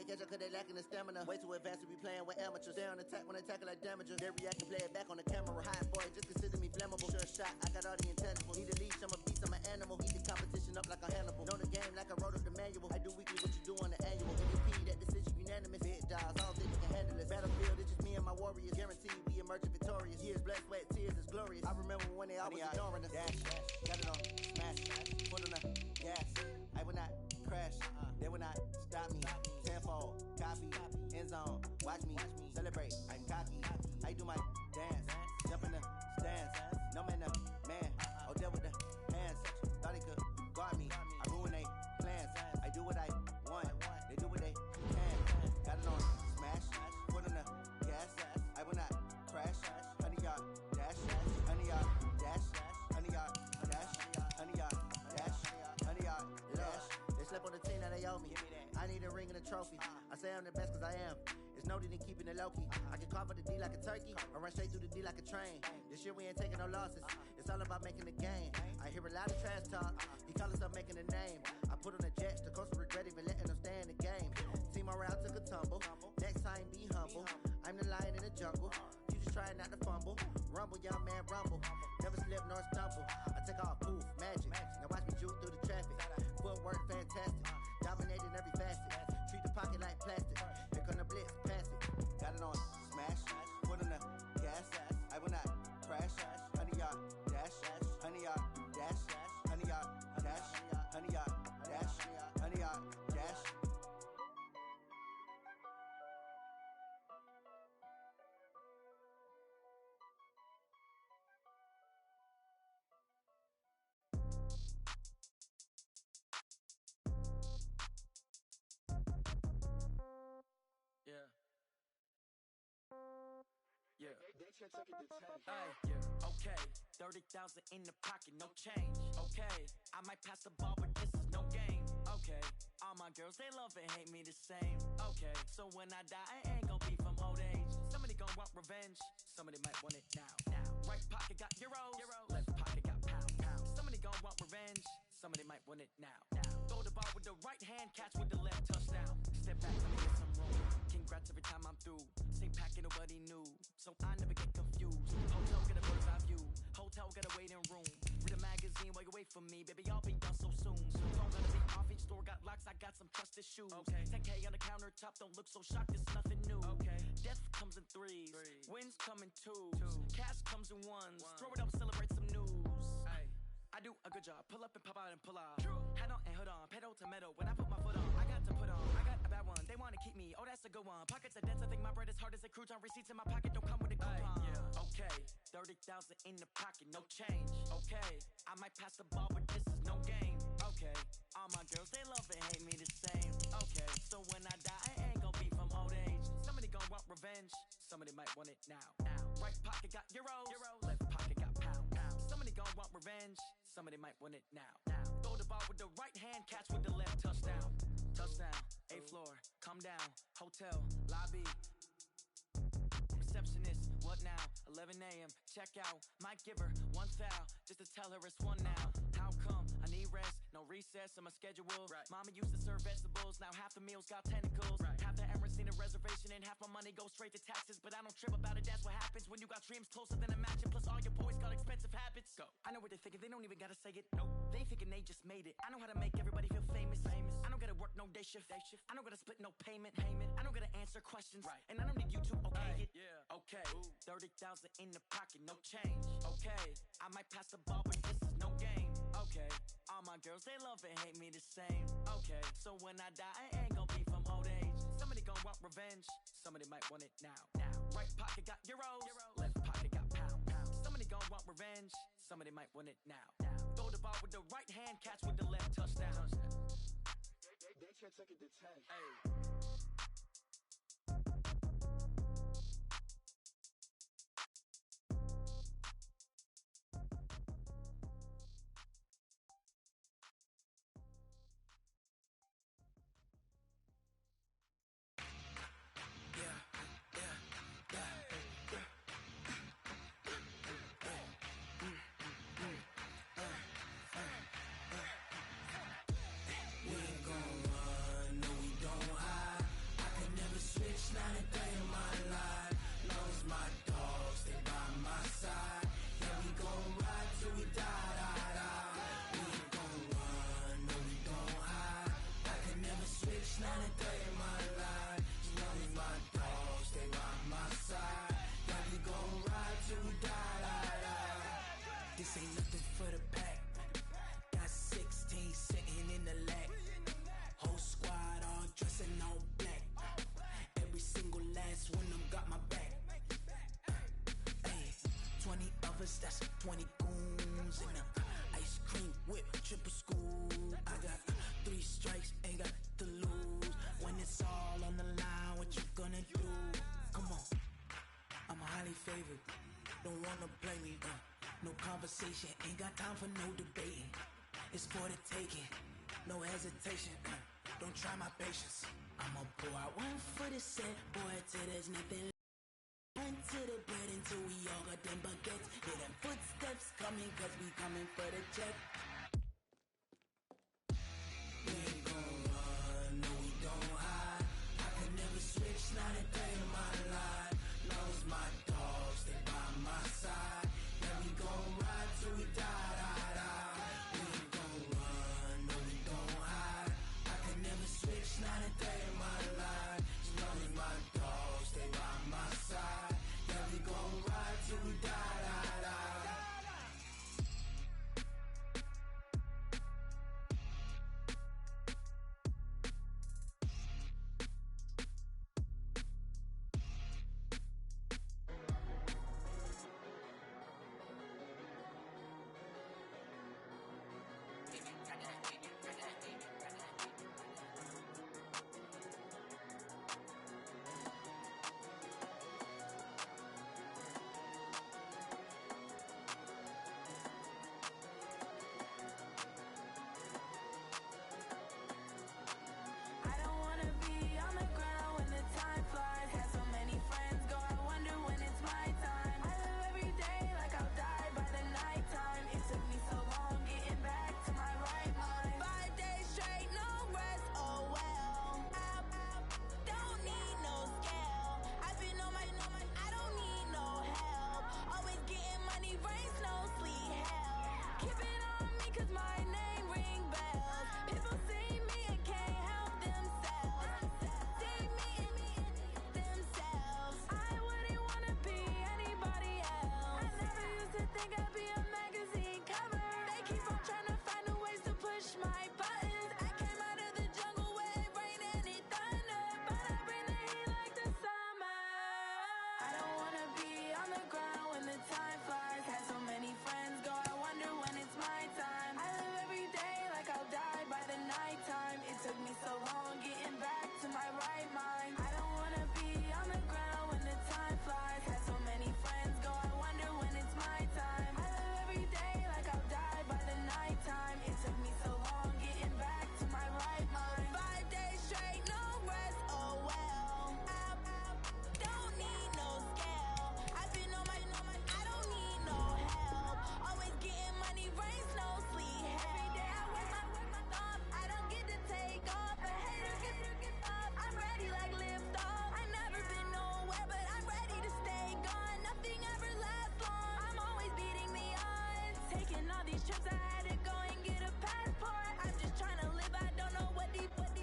can't catch up cause they lacking the stamina. Way too advanced to be playing with amateurs. Stay on attack when attacking like damagers. They react and play it back on the camera. High boy, just consider me flammable. Sure shot, I got all the intangibles. Need a leash, I'm a beast, I'm an animal. Eat the competition up like a Hannibal. Know the game like I wrote up the manual. I do weekly what you do on the annual. MVP, that decision unanimous. Big dogs, I don't think they can handle this. Battlefield, it's just me and my warriors. Guaranteed we emerging victorious. Years, blood, sweat, tears, it's glorious. I remember when they always ignoring us. Dash, got it on, smash, put on the gas. I will not crash, they will not stop me. Tenfold, copy, end zone, watch me celebrate. I'm cocky, I do my dance, jump in the stands. No man, no man, oh deal with the hands. Thought they could guard me, I ruin they plans. I do what I want, they do what they can. Got it on, smash, put on the gas. I will not crash, 100-yard dash, 100-yard dash, 100-yard dash, 100-yard dash, 100-yard dash. They slept on the team that they owe me. I need a ring and a trophy. I say I'm the best cause I am. It's noted in keeping it low-key. I can carve up the D like a turkey or run straight through the D like a train. This year we ain't taking no losses. It's all about making the game. I hear a lot of trash talk. He call himself making a name. I put on the Jets. The coach will regret even letting them stay in the game. Team morale took a tumble. Next time be humble. I'm the lion in the jungle. You just trying not to fumble. Rumble, young man, rumble. Never slip nor stumble. I take off, poof, magic. Now watch me juke through the traffic. Footwork fantastic. Dominating every facet. Treat the pocket like plastic. Here come the blitz, pass it. Got it on, smash, put on the gas. I will not crash. 100-yard dash, 100-yard dash, 100-yard dash, 100-yard dash, 100-yard dash. Yeah. Yeah. Hey, yeah. Okay. 30,000 in the pocket, no change. Okay. I might pass the ball, but this is no game. Okay. All my girls, they love and hate me the same. Okay. So when I die, I ain't gon' be from old age. Somebody gon' want revenge. Somebody might want it now. Right pocket got euros. Left pocket got pound. Somebody gon' want revenge. Somebody might want it now. Throw the ball with the right hand, catch with the left, touchdown. Step back, let me get some room. Congrats every time I'm through. Same packet, nobody knew, so I never get confused. Hotel get a bird's eye view. Hotel get a waiting room. Read a magazine while you wait for me, baby. I'll be done so soon. Phone gonna be off. Each store got locks. I got some trusted shoes. Okay. 10K on the countertop. Don't look so shocked. It's nothing new. Okay. Death comes in threes. Wins come in twos. Cash comes in ones. Throw it up, celebrate some news. Ay. I do a good job. Pull up and pop out and pull out. True. Head on and hood on. Pedal to metal. When I put my foot on, I got to put on. I got a bad one. They want to keep me. Oh, that's a good one. Pockets are dense. I think my bread is hard as a crouton. Receipts in my pocket don't come with a coupon. Yeah. Okay. 30,000 in the pocket. No change. Okay. I might pass the ball, but this is no game. Okay. All my girls, they love and hate me the same. Okay. So when I die, I ain't gon' be from old age. Somebody gon' want revenge. Somebody might want it now. Right pocket got euros. Left pocket got pound. Somebody gon' want revenge. Somebody might want it now. Throw the ball with the right hand, catch with the left, touchdown. Touchdown, 8th floor, come down, hotel, lobby. Receptionist, what now? 11 a.m., check out. Might give her one foul, just to tell her it's one now. How come? I need rest, no recess in my schedule. Right. Mama used to serve vegetables, now half the meals got tentacles. Right. Half the errands need a reservation and half my money goes straight to taxes. But I don't trip about it, that's what happens when you got dreams closer than a mansion. Plus all your boys got expensive habits. Go. I know what they're thinking, they don't even gotta say it. Nope. They thinking they just made it. I know how to make everybody feel famous. I don't gotta work no day shift. I don't gotta split no payment. I don't gotta answer questions. Right. And I don't need you to okay it. Yeah. Okay. 30,000 in the pocket, no change. Okay. I might pass the ball, but this is no game. Okay. All my girls, they love and hate me the same. Okay. So when I die, I ain't gon' be from old age. Somebody gon' want revenge. Somebody might want it now. Right pocket got euros. Left pocket got pound. Somebody gon' want revenge. Somebody might want it now. Throw the ball with the right hand, catch with the left, touchdown. They can't take it to 10. Hey. We ain't gon' run, no we don't hide. 20 goons in the ice cream whip, triple school. I got 3 strikes, ain't got to lose. When it's all on the line, what you gonna do? Come on, I'm highly favored. Don't wanna play me, no conversation, ain't got time for no debating. It's for the taking, no hesitation, don't try my patience. I'ma pour out one for the set, boy, till there's nothing. Run to the bread until we all got them baguettes. Hear them footsteps coming, cause we coming for the check. We ain't gon' run, no we don't hide. I could never switch, not a day in my life. Love's my dogs, they by my side. Yeah, we gon' ride till we die, die, die. We ain't gon' run, no we don't hide. I could never switch, not a day in my life. Love's my dogs, they by my side. Yeah, we gon' ride till we die, die, die. I don't wanna be on the ground when the time flies. Had so many friends go, I wonder when it's my time. I live every day like I'll die by the nighttime. It took me so long getting back to my right mind. 5 days straight, no rest, oh well. I don't need no scale. I've been on my, I don't need no help. Always getting money, rain, snow, sleet, hell. Keep it on me cause my name ring bells. People see me and can't help themselves. See me and themselves. I wouldn't wanna be anybody else. I never used to think I'd be a magazine cover. They keep on trying to find new ways to push my buttons. I came out of the jungle where it rained and it thunder, but I bring the heat like the summer. I don't wanna be on the ground when the time flies. Had so many friends go, I wonder when it's my time. I live every day like I'll die by the nighttime. It took me so long getting back to my right mind. I don't wanna be on the ground when the time flies. Had so many friends go, I wonder when it's my time. I live every day like I'll die by the nighttime. It took me so long getting back to my right mind. 5 days straight, no rest, oh well. I don't need no scale. I've been on my, I don't need no help. Always getting money, rain, snow, sleet, hell. Every day I work my thumb, I don't get to take off. A hater get up, I'm ready like lift off. I never been nowhere, but I'm ready to stay gone. Nothing ever lasts long, I'm always beating the odds. Taking all these trips, I had to go and get a passport. I'm just trying to live, I don't know what the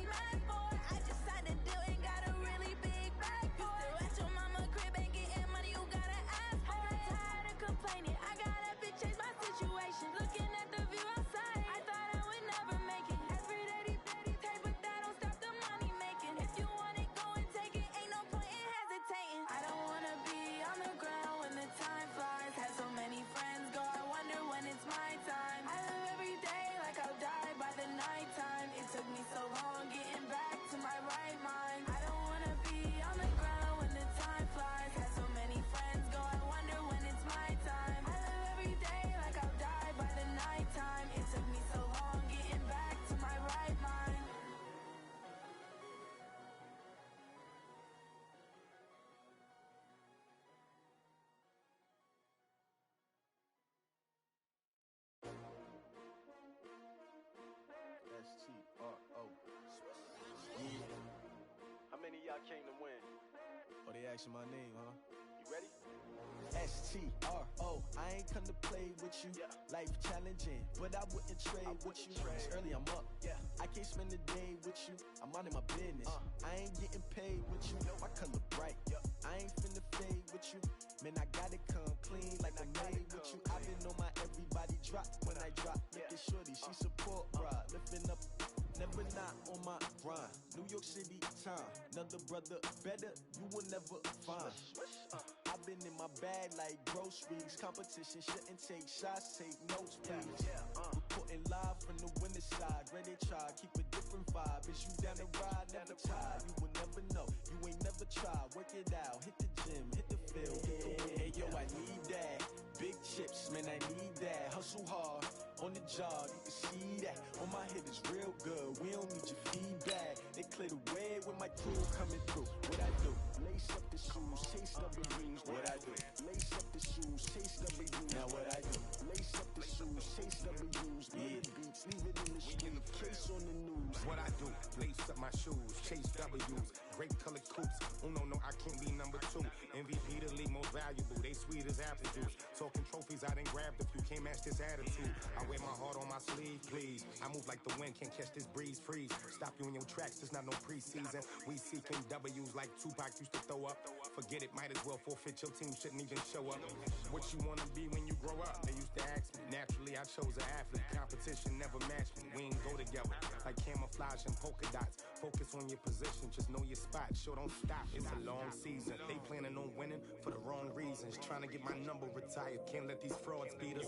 mad for. I just signed a deal and got a really big bag for it. You still at your mama crib and getting money, you gotta ask for it. I'm tired of complaining, I gotta change my situation. Looking at the view outside, I thought I would never make it. Every day take, but that don't stop the money making. If you want it, go and take it, ain't no point in hesitating. I don't wanna be on the ground when the time flies. Had so many friends go, I wonder when it's my time. I live every day like I'll die by the nighttime. It took me so long getting back to my right mind. I don't wanna be on the ground when the time flies. Had so many friends go, I wonder when it's my time. I live every day like I'll die by the nighttime. It took me so long getting back to my right mind. STRO. Yeah. How many of y'all came to win? Oh, they asking my name, huh? You ready? STRO. I ain't come to play with you. Yeah. Life challenging, but I wouldn't trade with you. It's early, I'm up. Yeah. I can't spend the day with you. I'm out in my business. I ain't getting paid with you. My color bright. I ain't finna fade with you. Man, I gotta come clean like I'm made with you. I've been on my everybody drop when I drop. Look at shorty, she support, bruh. Lifting up, never not on my grind. New York City time, another brother better, you will never find. I've been in my bag like groceries. Competition shouldn't take shots, take notes, please. Reporting live from the winning side. Ready to try, keep a different vibe. Is you down the ride, never tired. You will never know, you ain't never tried. Work it out, hit the gym, hit the field, hit the win. Hey yo, I need that. Big chips, man, I need that. Hustle hard, on the job, you can see that. On my hit is real good, we don't need your feedback. They clear the way with my crew coming through. What I do? Lace up the shoes, chase W's. What I do? Lace up the shoes, chase W's. Now what I do? Lace up the shoes, chase W's. Yeah, beats, leave it in the street, case on the news. What I do? Lace up my shoes, chase W's. Great colored coops. Oh no, I can't be number 2. MVP the league most valuable. They sweet as apple juice. Talking trophies, I done grabbed a few. Can't match this attitude. I wear my heart on my sleeve, please. I move like the wind, can't catch this breeze. Freeze. Stop you in your tracks. There's not no preseason. We seeking W's like Tupac used to throw up. Forget it, might as well forfeit. Your team shouldn't even show up. What you wanna be when you grow up? They used to ask me. Naturally, I chose an athlete. Competition never matched me. We ain't go together like camouflage and polka dots. Focus on your position, just know your spot. Sure, don't stop. It's a long season. They planning on winning for the wrong reasons. Trying to get my number retired. Can't let these frauds beat us.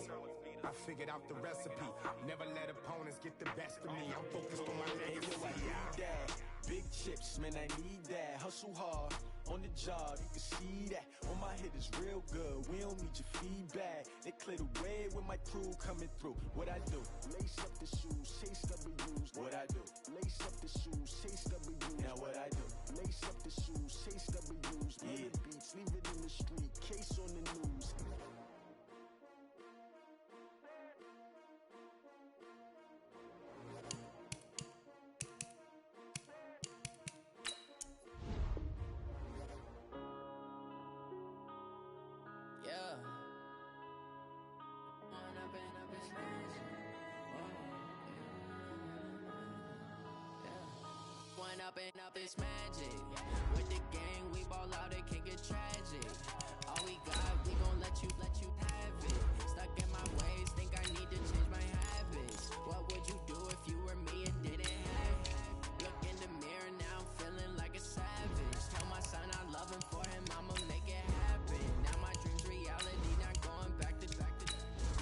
I figured out the recipe. Never let opponents get the best of me. I'm focused on my legacy. I need that. Big chips, man, I need that. Hustle hard, on the job, you can see that. On my hit is real good, we don't need your feedback. They clear the way with my crew coming through. What I do? Lace up the shoes, chase W's. What I do? Lace up the shoes, chase W's. Now what I do? Lace up the shoes, chase W's. Yeah, beats, leave it in the street, case on the news. Up it's magic. With the gang, we ball out, it can get tragic. All we got, we gon' let you have it. Stuck in my ways, think I need to change my habits. What would you do if you were me and didn't have it? Look in the mirror, now I'm feeling like a savage. Tell my son I love him, for him I'ma make it happen. Now my dream's reality, not going back to.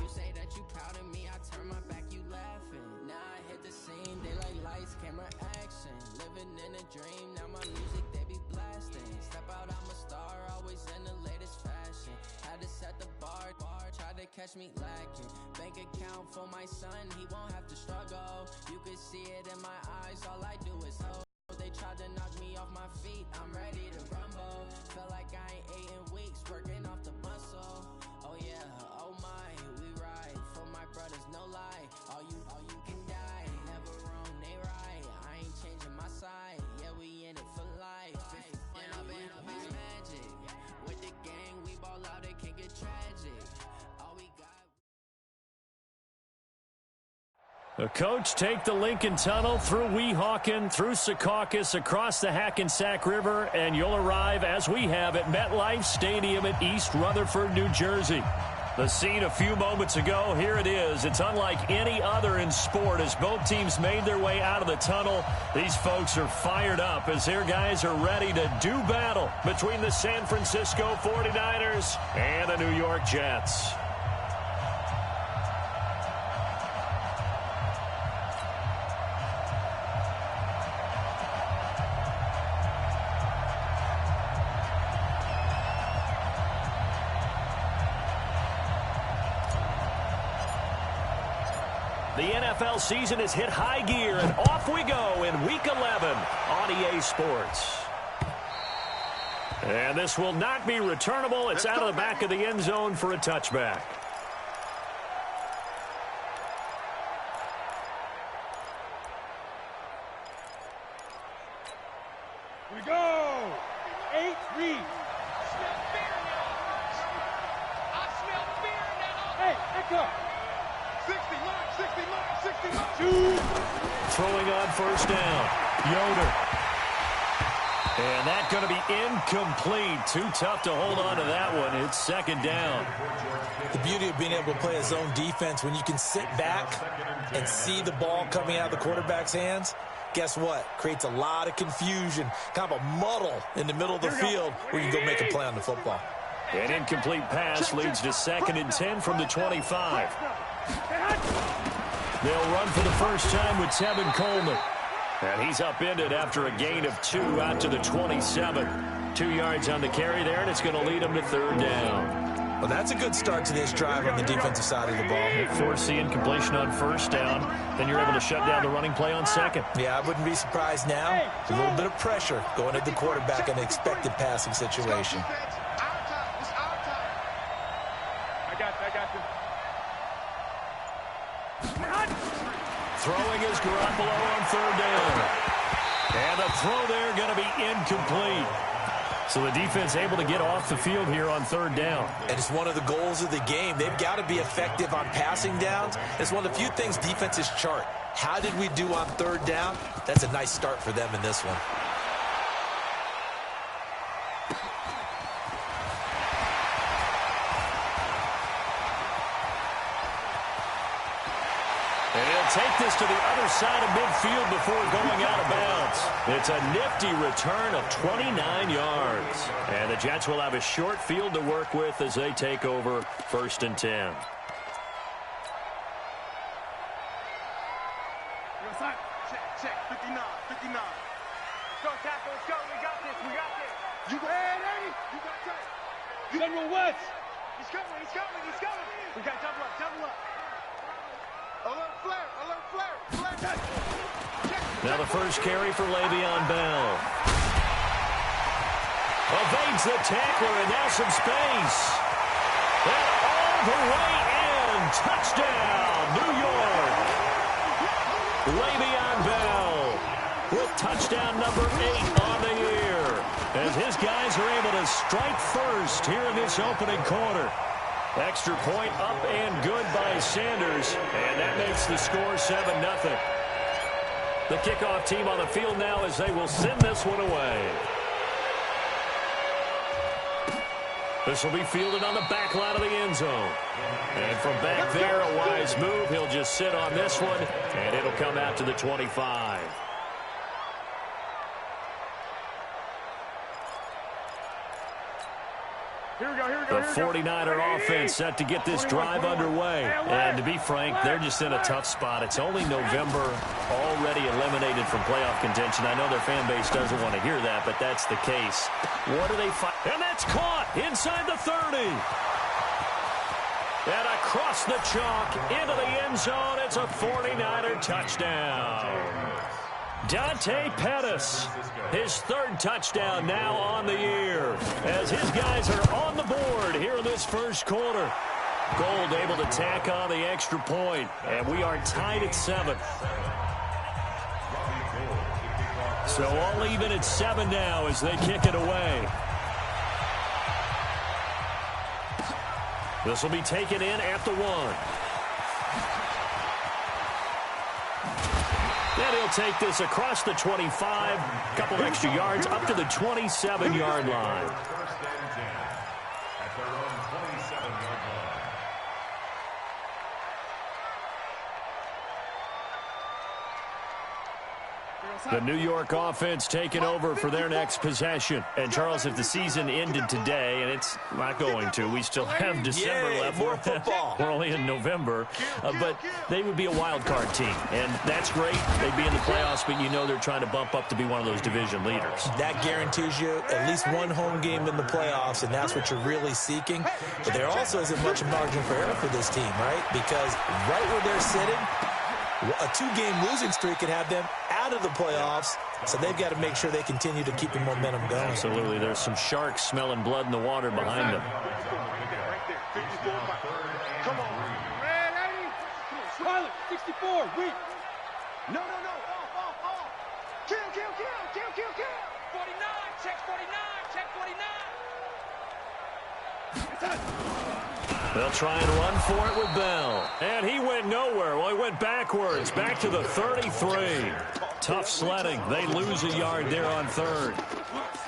You say that you proud of me, I turn my back, you laughing. Now I hit the scene, they like lights, camera, action. Living in a dream, now my music they be blasting. Step out, I'm a star, always in the latest fashion. Had to set the bar, tried to catch me lacking. Bank account for my son, he won't have to struggle. You can see it in my eyes, all I do is hope. They tried to knock me off my feet, I'm ready to rumble. Feel like I ain't ate in weeks, working off the muscle. Oh yeah, oh my, we ride for my brothers, no lie. All you can die, never wrong, they right. I ain't changing my side, yeah, we in it for life. When I've been up is magic. With the gang, we ball out, it can get tragic. All we got. The coach take the Lincoln Tunnel through Weehawken, through Secaucus, across the Hackensack River, and you'll arrive, as we have, at MetLife Stadium in East Rutherford, New Jersey. The scene a few moments ago, here it is. It's unlike any other in sport as both teams made their way out of the tunnel. These folks are fired up as their guys are ready to do battle between the San Francisco 49ers and the New York Jets. The NFL season has hit high gear, and off we go in Week 11 on EA Sports. And this will not be returnable. It's out of the back of the end zone for a touchback. Here we go. 8 reads. I smell fear in that offense. Hey, echo. 60. Throwing on first down. Yoder. And that's going to be incomplete. Too tough to hold on to that one. It's second down. The beauty of being able to play a zone defense, when you can sit back and see the ball coming out of the quarterback's hands, guess what? Creates a lot of confusion, kind of a muddle in the middle of the field where you can go make a play on the football. An incomplete pass leads to 2nd and 10 from the 25. They'll run for the first time with Tevin Coleman. And he's upended after a gain of 2 out to the 27. 2 yards on the carry there, and it's going to lead him to 3rd down. Well, that's a good start to this drive on the defensive side of the ball. Force the incompletion on 1st down. Then you're able to shut down the running play on 2nd. Yeah, I wouldn't be surprised now. A little bit of pressure going at the quarterback in an expected passing situation. I got you. Throwing is Garoppolo on 3rd down. And the throw there going to be incomplete. So the defense able to get off the field here on 3rd down. And it's one of the goals of the game. They've got to be effective on passing downs. It's one of the few things defenses chart. How did we do on 3rd down? That's a nice start for them in this one. And he'll take this to the other side of midfield before going out of bounds. It's a nifty return of 29 yards. And the Jets will have a short field to work with as they take over 1st and 10. Check. 59. Let's go, tackle. Let's go. We got this. You go ahead, Eddie. You got tight. General West. He's coming. We got double up. Alert flare. Now the first carry for Le'Veon Bell. Evades the tackler, and now some space. And all the way in. Touchdown, New York. Le'Veon Bell with touchdown number 8 on the year. As his guys are able to strike first here in this opening quarter. Extra point up and good by Sanders, and that makes the score 7-0. The kickoff team on the field now as they will send this one away. This will be fielded on the back line of the end zone. And from back there, a wise move. He'll just sit on this one, and it'll come out to the 25. The 49er offense set to get this drive underway. And to be frank, they're just in a tough spot. It's only November, already eliminated from playoff contention. I know their fan base doesn't want to hear that, but that's the case. What do they fight? And that's caught inside the 30. And across the chalk into the end zone, it's a 49er touchdown. Dante Pettis, his 3rd touchdown now on the year, as his guys are on the board here in this first quarter. Gold able to tack on the extra point, and we are tied at 7. So all even at 7 now as they kick it away. This will be taken in at the 1. And he'll take this across the 25, a couple extra yards up to the 27-yard line. The New York offense taking over for their next possession. And, Charles, if the season ended today, and it's not going to, we still have December left. More football. We're only in November. But they would be a wild card team. And that's great. They'd be in the playoffs, but you know they're trying to bump up to be one of those division leaders. That guarantees you at least one home game in the playoffs, and that's what you're really seeking. But there also isn't much margin for error for this team, right? Because right where they're sitting, a 2-game losing streak could have them out of the playoffs, so they've got to make sure they continue to keep the momentum going. Absolutely. There's some sharks smelling blood in the water behind them. Come on. Red 80. Pilot, 64. Weak. No. Off. Kill. 49. Check 49. They'll try and run for it with Bell. And he went nowhere. Well, he went backwards, back to the 33. Tough sledding. They lose a yard there on 3rd.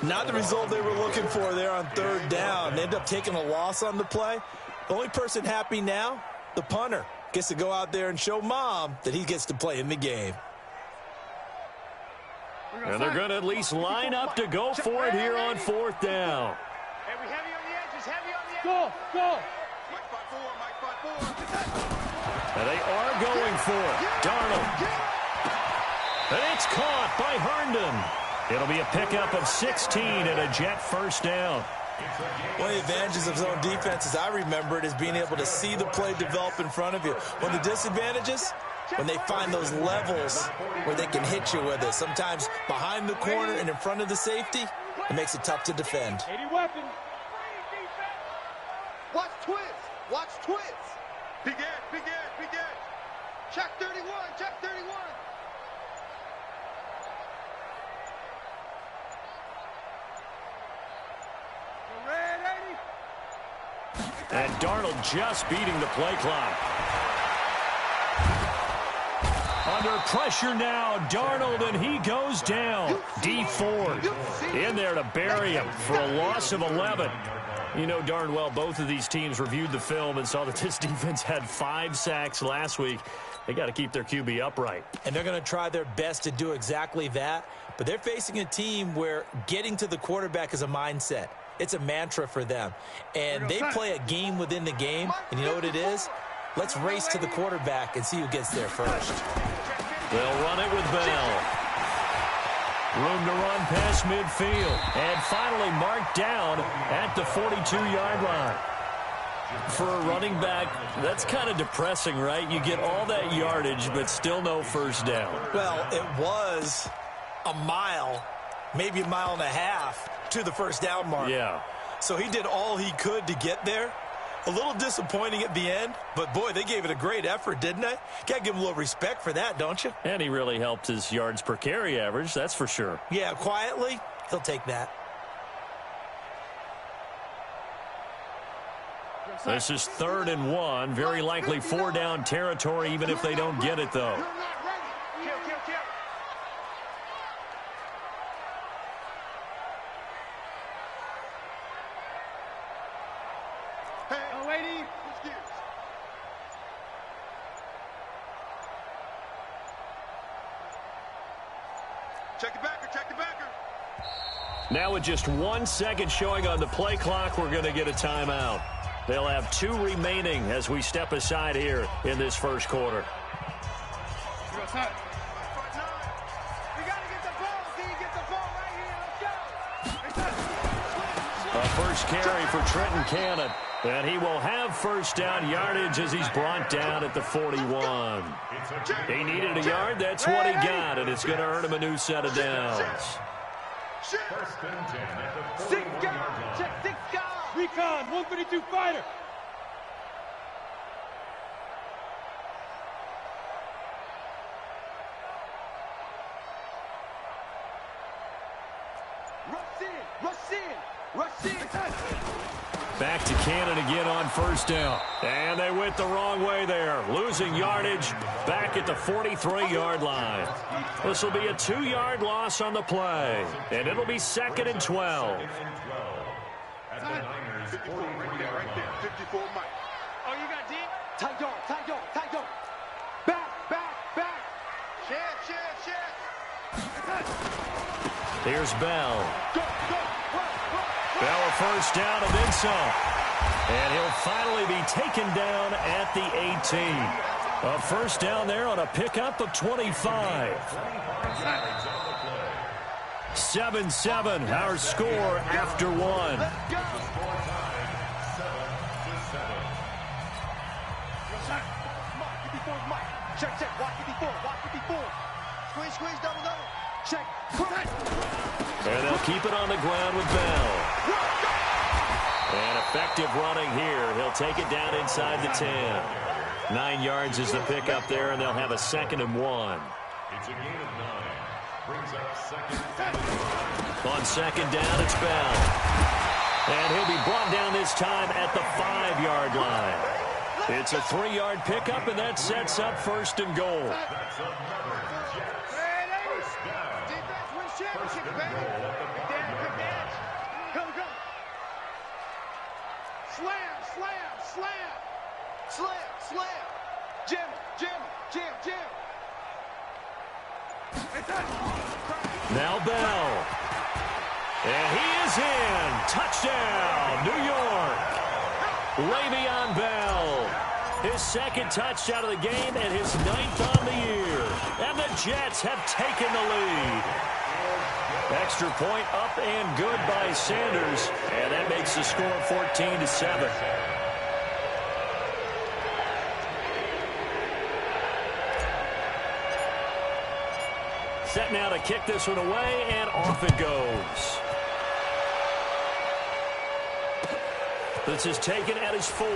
Not the result they were looking for there on 3rd down. They end up taking a loss on the play. The only person happy now, the punter, gets to go out there and show Mom that he gets to play in the game. And they're going to at least line up to go for it here on 4th down. Heavy on the edges. Go, go. And they are going for it. Darnold. And it's caught by Herndon. It'll be a pickup of 16 and a Jet first down. One of the advantages of zone defense, as I remember it, is being able to see the play develop in front of you. One of the disadvantages, when they find those levels where they can hit you with it. Sometimes behind the corner and in front of the safety, it makes it tough to defend. 80 weapons. Watch twist. Watch twist. Big edge, big edge, big edge. Check 31, check 31. You're red, 80. And Darnold just beating the play clock. Under pressure now, Darnold, and he goes down. D Ford in there to bury him for a loss of 11. You know darn well both of these teams reviewed the film and saw that this defense had 5 sacks last week. They got to keep their QB upright. And they're going to try their best to do exactly that. But they're facing a team where getting to the quarterback is a mindset. It's a mantra for them. And they play a game within the game. And you know what it is? Let's race to the quarterback and see who gets there first. They'll run it with Bell. Room to run past midfield. And finally marked down at the 42-yard line. For a running back, that's kind of depressing, right? You get all that yardage, but still no first down. Well, it was a mile, maybe a mile and a half to the first down mark. Yeah. So he did all he could to get there. A little disappointing at the end, but boy, they gave it a great effort, didn't they? Got to give him a little respect for that, don't you? And he really helped his yards per carry average, that's for sure. Yeah, quietly, he'll take that. This is 3rd and 1. Very likely 4-down territory, even if they don't get it, though. Check the backer, check the backer. Now with just 1 second showing on the play clock, we're going to get a timeout. They'll have 2 remaining as we step aside here in this first quarter. We got to get the ball, D. Get the ball right here. Let's go. A first carry for Trenton Cannon. And he will have first down yardage as he's brought down at the 41. He needed a yard. That's what he got, and it's going to earn him a new set of downs. 6 guys. Check 6 guys. Recon, 152 fighter. Rush in. Back to Cannon again on first down. And they went the wrong way there. Losing yardage back at the 43-yard line. This will be a 2-yard loss on the play. And it'll be 2nd and 12. 54 right there. 54 Mike. Oh, you got deep? Tight yard. Back. Share. Here's Bell. Go. Bell a first down and then some. And he'll finally be taken down at the 18. A first down there on a pickup of 25. 7-7, our score after 1. Check. Watch it before. Squeeze, double. Check. And they'll keep it on the ground with Bell. And effective running here. He'll take it down inside the 10. 9 yards is the pickup there, and they'll have a 2nd and 1. It's a gain of 9. Brings up 2nd. On 2nd down, it's Bell. And he'll be brought down this time at the 5-yard line. It's a 3-yard pickup, and that sets up 1st and goal. That's another Jet. First down. Defense wins First championship, and baby. goal at the 5-yard line. Go. Slam. Jim. Now Bell. And he is in. Touchdown, New York. His second touchdown of the game and his 9th on the year. And the Jets have taken the lead. Extra point up and good by Sanders. And that makes the score 14-7. Set now to kick this one away, and off it goes. This is taken at his 4.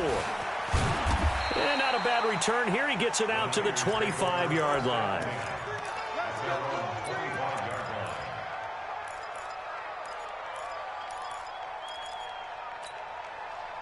And not a bad return here. He gets it out to the 25-yard line.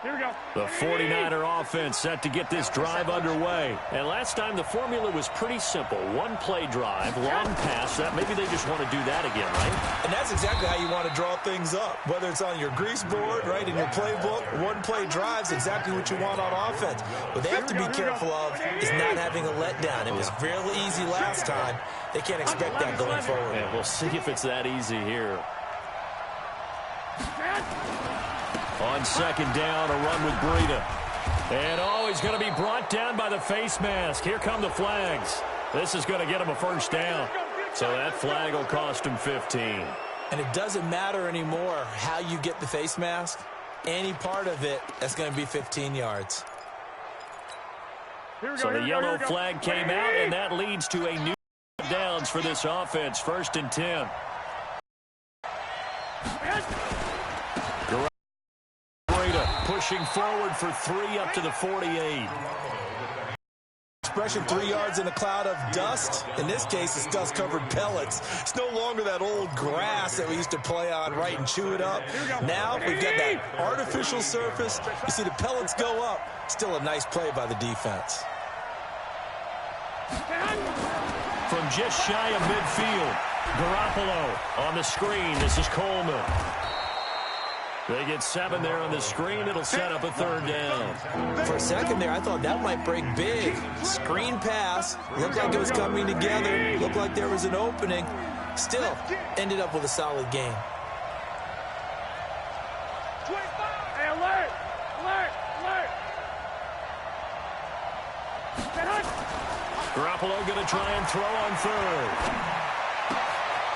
Here we go. The 49er offense set to get this drive underway. And last time the formula was pretty simple. One-play drive, long pass. That maybe they just want to do that again, right? And that's exactly how you want to draw things up. Whether it's on your grease board, right, in your playbook, one-play drive's exactly what you want on offense. What they have to be careful of is not having a letdown. It was fairly easy last time. They can't expect that going forward. Yeah, we'll see if it's that easy here. On second down, a run with Breida. And he's going to be brought down by the face mask. Here come the flags. This is going to get him a first down. So that flag will cost him 15. And it doesn't matter anymore how you get the face mask. Any part of it, that's going to be 15 yards. So the yellow flag came out, and that leads to a new downs for this offense. 1st and 10. Pushing forward for 3 up to the 48. Expression 3 yards in a cloud of dust. In this case, it's dust-covered pellets. It's no longer that old grass that we used to play on, right, and chew it up. Now we've got that artificial surface. You see the pellets go up. Still a nice play by the defense. From just shy of midfield, Garoppolo on the screen. This is Coleman. They get 7 there on the screen. It'll set up a 3rd down. For a second there, I thought that might break big. Screen pass. Looked like it was coming together. Looked like there was an opening. Still, ended up with a solid game. Hey, alert! Alert! Alert! Garoppolo going to try and throw on 3rd.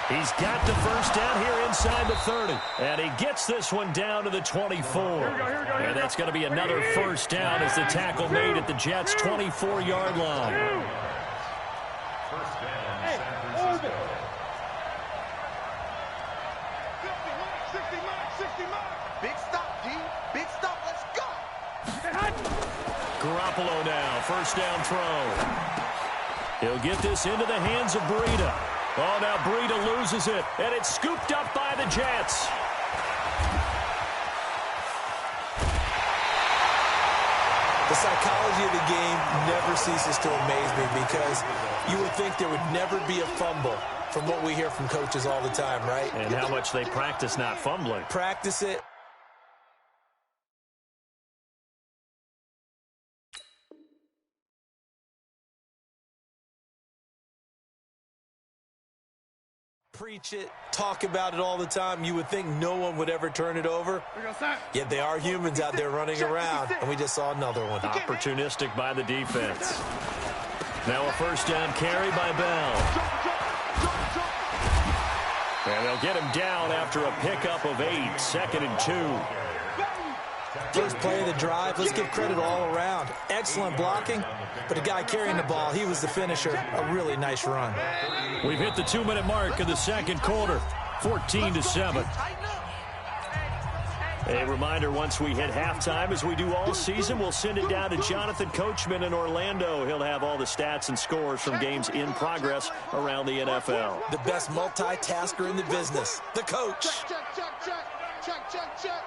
He's got the first down here inside the 30. And he gets this one down to the 24. And that's going to be another first down as the tackle made at the Jets' 24-yard line. First down, San Francisco. 60 mark. Big stop, D. Big stop. Let's go. Garoppolo now. First down throw. He'll get this into the hands of Breida. Oh, now Breida loses it, and it's scooped up by the Jets. The psychology of the game never ceases to amaze me because you would think there would never be a fumble from what we hear from coaches all the time, right? And how much they practice not fumbling. Practice it. Preach it, talk about it all the time. You would think no one would ever turn it over. Yet they are humans out there running around, and we just saw another one. Opportunistic by the defense. Now a first down carry by Bell. And they'll get him down after a pickup of 8, 2nd and 2. First play of the drive, let's give credit all around. Excellent blocking, but the guy carrying the ball, he was the finisher. A really nice run. We've hit the 2-minute mark of the second quarter, 14-7. A reminder, once we hit halftime, as we do all season, we'll send it down to Jonathan Coachman in Orlando. He'll have all the stats and scores from games in progress around the NFL. The best multitasker in the business, the coach. Check.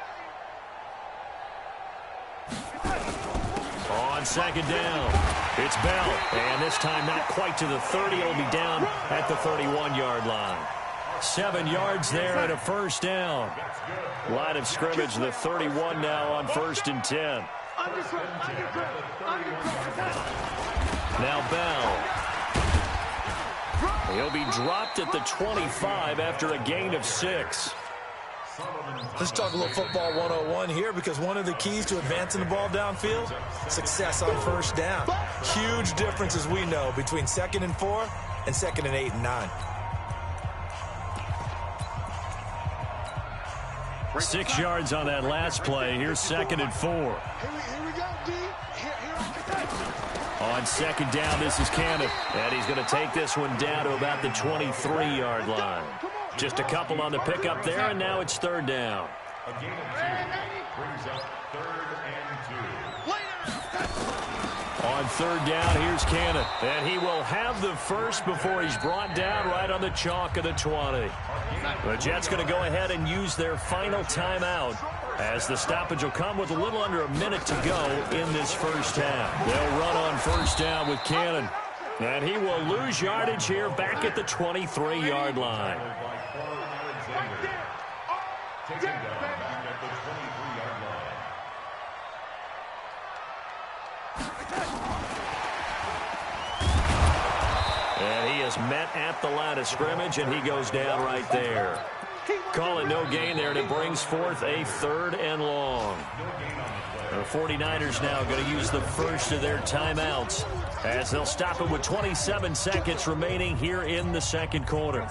On second down, it's Bell, and this time not quite to the 30. It'll be down at the 31-yard line. 7 yards there and a first down. Line of scrimmage, the 31 now on 1st and 10. Now Bell. He'll be dropped at the 25 after a gain of 6. Let's talk a little football 101 here, because one of the keys to advancing the ball downfield, success on first down. Huge difference, as we know, between 2nd and 4 and 2nd and 8 and 9. 6 yards on that last play. Here's 2nd and 4. Here we go, D. On 2nd down, this is Cannon. And he's going to take this one down to about the 23-yard line. Just a couple on the pickup there, and now it's 3rd down. A gain of 2 brings up 3rd and 2. On 3rd down, here's Cannon. And he will have the first before he's brought down right on the chalk of the 20. The Jets going to go ahead and use their final timeout, as the stoppage will come with a little under a minute to go in this first half. They'll run on 1st down with Cannon. And he will lose yardage here back at the 23-yard line. Taken down back at the 23-yard line. And he is met at the line of scrimmage, and he goes down right there. Call it no gain there, and it brings forth a 3rd and long. The 49ers now going to use the first of their timeouts, as they'll stop it with 27 seconds remaining here in the 2nd quarter.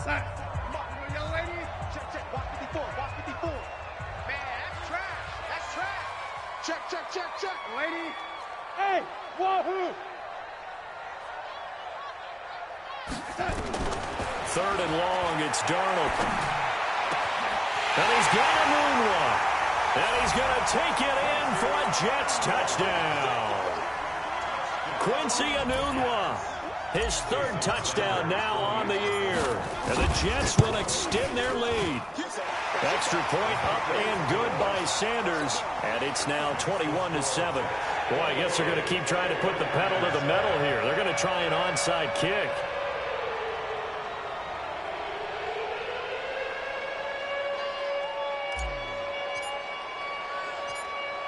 Check, lady. Hey, wahoo! 3rd and long, it's Darnold. And he's got a moonwalk. And he's going to take it in for a Jets touchdown. Quincy Enunwa, his 3rd touchdown now on the year. And the Jets will extend their lead. Extra point up and good by Sanders. And it's now 21-7. Boy, I guess they're going to keep trying to put the pedal to the metal here. They're going to try an onside kick.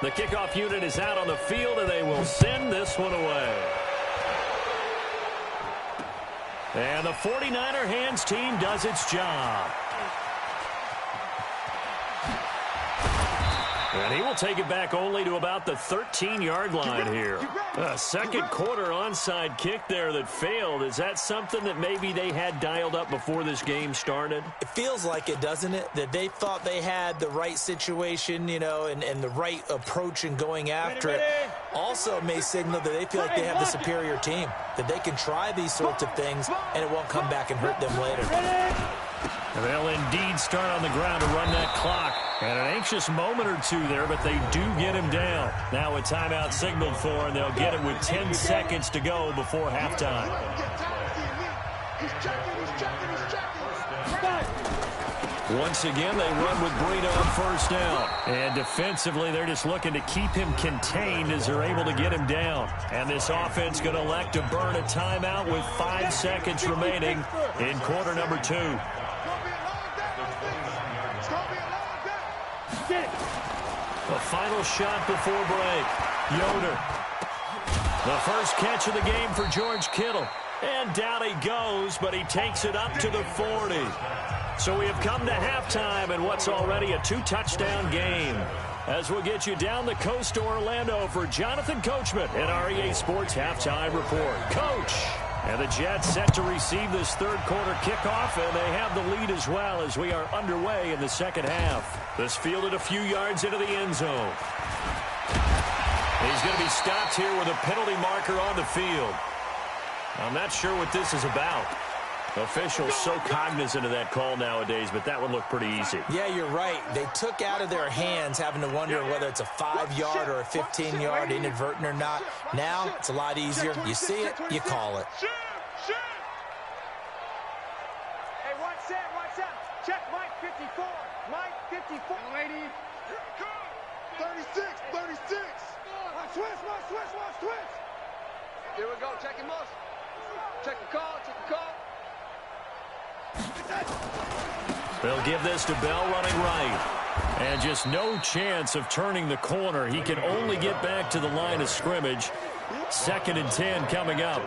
The kickoff unit is out on the field, and they will send this one away. And the 49er hands team does its job. And he will take it back only to about the 13-yard line here. A 2nd quarter onside kick there that failed. Is that something that maybe they had dialed up before this game started? It feels like it, doesn't it? That they thought they had the right situation, you know, and the right approach in going after it. Also may signal that they feel like they have the superior team, that they can try these sorts of things, and it won't come back and hurt them later. And they'll indeed start on the ground to run that clock. And an anxious moment or two there, but they do get him down. Now a timeout signaled for, and they'll get it with 10 seconds to go before halftime. Once again, they run with Breida on 1st down. And defensively, they're just looking to keep him contained as they're able to get him down. And this offense going to elect to burn a timeout with 5 seconds remaining in quarter number 2. The final shot before break. Yoder. The first catch of the game for George Kittle. And down he goes, but he takes it up to the 40. So we have come to halftime in what's already a 2-touchdown game. As we'll get you down the coast to Orlando for Jonathan Coachman in our EA Sports Halftime Report. Coach! And the Jets set to receive this 3rd quarter kickoff, and they have the lead as well as we are underway in the 2nd half. This fielded a few yards into the end zone. He's going to be stopped here with a penalty marker on the field. I'm not sure what this is about. Officials so cognizant of that call nowadays, but that one looked pretty easy. Yeah, you're right. They took out of their hands having to wonder whether it's a 5-yard or a 15-yard inadvertent or not. Now, it's a lot easier. You see it, you call it. Hey, watch out. Check Mike 54. Mike 54. Lady. 36. Watch, twist. Here we go. Check him out. Check the call. They'll give this to Bell running right. And just no chance of turning the corner. He can only get back to the line of scrimmage. 2nd and 10 coming up.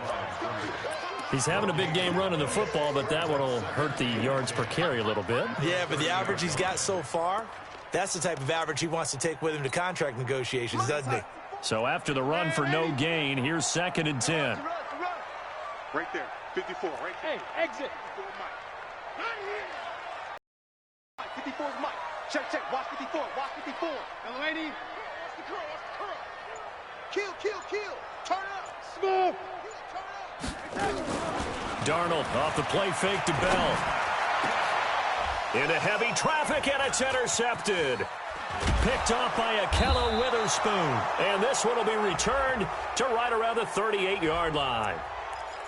He's having a big game running the football, but that one will hurt the yards per carry a little bit. Yeah, but the average he's got so far, That's the type of average he wants to take with him to contract negotiations, doesn't he? So after the run for no gain, here's 2nd and 10. Right there, 54, right there. Hey, exit. 54 is Mike. Check, watch 54, watch 54. Delaney. Watch the curl. Kill. Turn up. Smooth. Darnold off the play fake to Bell. Into heavy traffic, and it's intercepted. Picked off by Akello Witherspoon. And this one will be returned to right around the 38-yard line.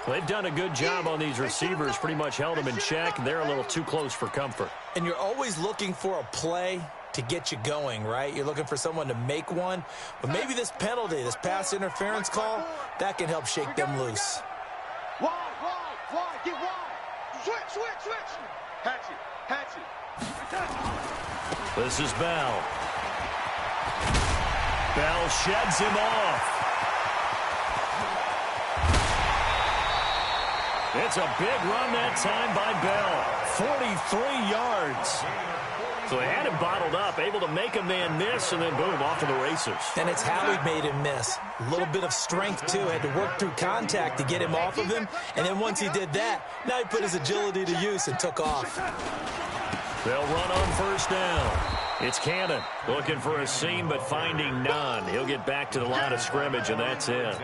They've done a good job on these receivers, pretty much held them in check. They're a little too close for comfort. And you're always looking for a play to get you going, right? You're looking for someone to make one. But maybe this penalty, this pass interference call, that can help shake them loose. Wide, get wide. Switch. Hatchet. This is Bell. Bell sheds him off. It's a big run that time by Bell. 43 yards. So they had him bottled up, able to make a man miss, and then boom, off to the races. And it's how he made him miss. A little bit of strength, too. Had to work through contact to get him off of him. And then once he did that, now he put his agility to use and took off. They'll run on 1st down. It's Cannon looking for a seam, but finding none. He'll get back to the line of scrimmage, and that's it.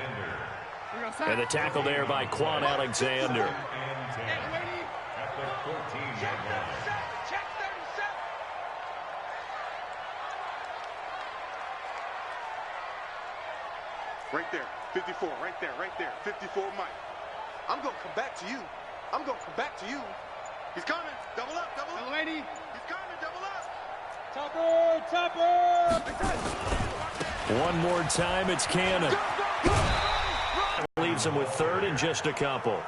And the tackle there by Quan Alexander. Right there, 54, right there, 54, Mike. I'm going to come back to you. He's coming, double up. Lady. He's coming, double up. Topper. One more time, it's Cannon. Leaves him with 3rd and just a couple.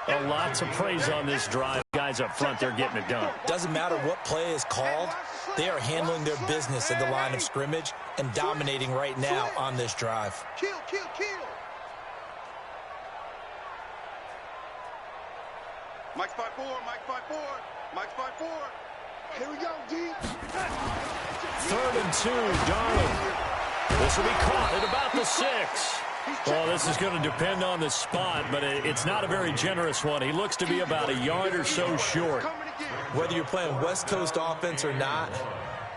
A lot to praise on this drive. Guys up front, they're getting it done. Doesn't matter what play is called. They are handling their business at the line of scrimmage and dominating right now on this drive. Kill. Mike's 5'4". Here we go, D. 3rd and 2, Darnold. This will be caught at about the 6. Well, this is going to depend on the spot, but it's not a very generous one. He looks to be about a yard or so short. Whether you're playing West Coast offense or not,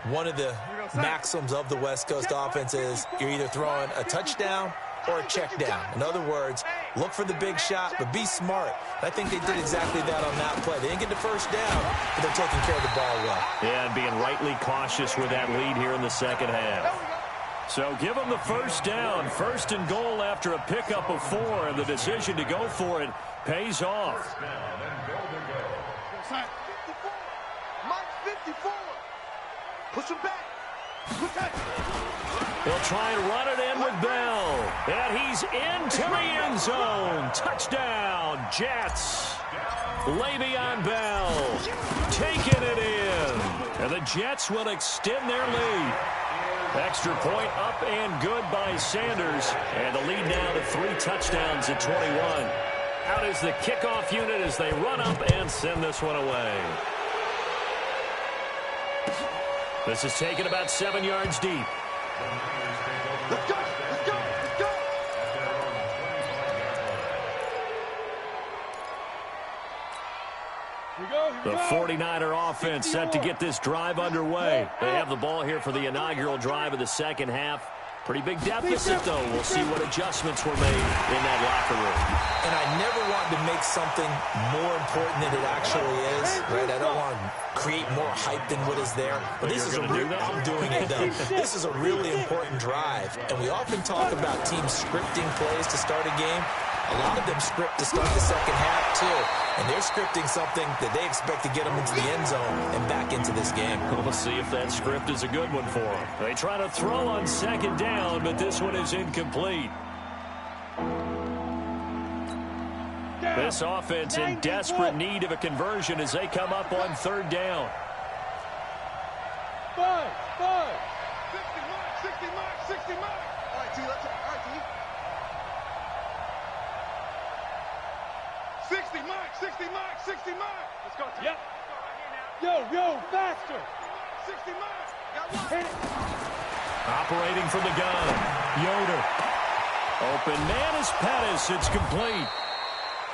one of the maxims of the West Coast offense is you're either throwing a touchdown or a check down. In other words, look for the big shot, but be smart. I think they did exactly that on that play. They didn't get the 1st down, but they're taking care of the ball well. Yeah, and being rightly cautious with that lead here in the 2nd half. So give them the 1st down. 1st and goal after a pickup of 4, and the decision to go for it pays off. Mike's 54. Push him back. They'll try and run it in with Bell. And he's into the end zone. Touchdown, Jets. Le'Veon Bell taking it in. And the Jets will extend their lead. Extra point up and good by Sanders. And the lead now to 3 touchdowns at 21. Out is the kickoff unit as they run up and send this one away. This is taken about 7 yards deep. Let's go. The 49er offense set to get this drive underway. They have the ball here for the inaugural drive of the 2nd half. Pretty big deficit, though. We'll see what adjustments were made in that locker room. And I never want to make something more important than it actually is, right? I don't want to create more hype than what is there. But this is I'm doing it, though. This is a really important drive. And we often talk about teams scripting plays to start a game. A lot of them script to start the 2nd half, too. And they're scripting something that they expect to get them into the end zone and back into this game. We'll see if that script is a good one for them. They try to throw on 2nd down, but this one is incomplete. This offense in desperate need of a conversion as they come up on 3rd down. 5. 60 miles. All right, T, let's go. All right, T. 60 miles. Let's go, T. Yep. Yo, faster. 60 miles. Operating from the gun, Yoder. Open man is Pettis. It's complete.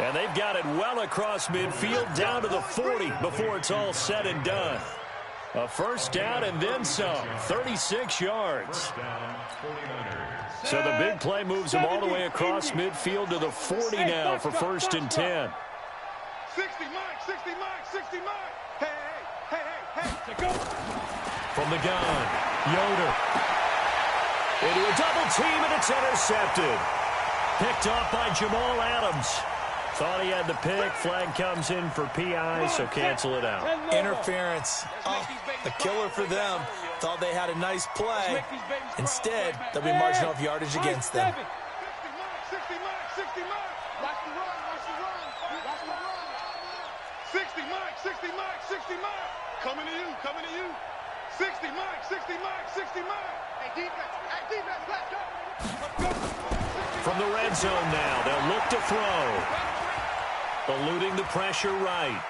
And they've got it well across midfield down to the 40 before it's all said and done. A first down and then some, 36 yards. So the big play moves them all the way across midfield to the 40 now for 1st and 10. 60 Mike, 60 Mike, 60 Mike. Hey, go. From the gun, Yoder. Into a double team, and it's intercepted. Picked off by Jamal Adams. Thought he had the pick. Flag comes in for PI, so cancel it out. Interference. Oh, a killer for them. Thought they had a nice play. Instead, they'll be marching off yardage against them. 60 Mike, 60 Mike. Watch the run, watch the run. Watch the run. 60 Mike, 60 Mike, 60 Mike. Coming to you, coming to you. 60 Mike, 60 Mike, 60 Mike. Hey, defense, let's go. From the red zone now, they'll look to throw. Eluding the pressure right.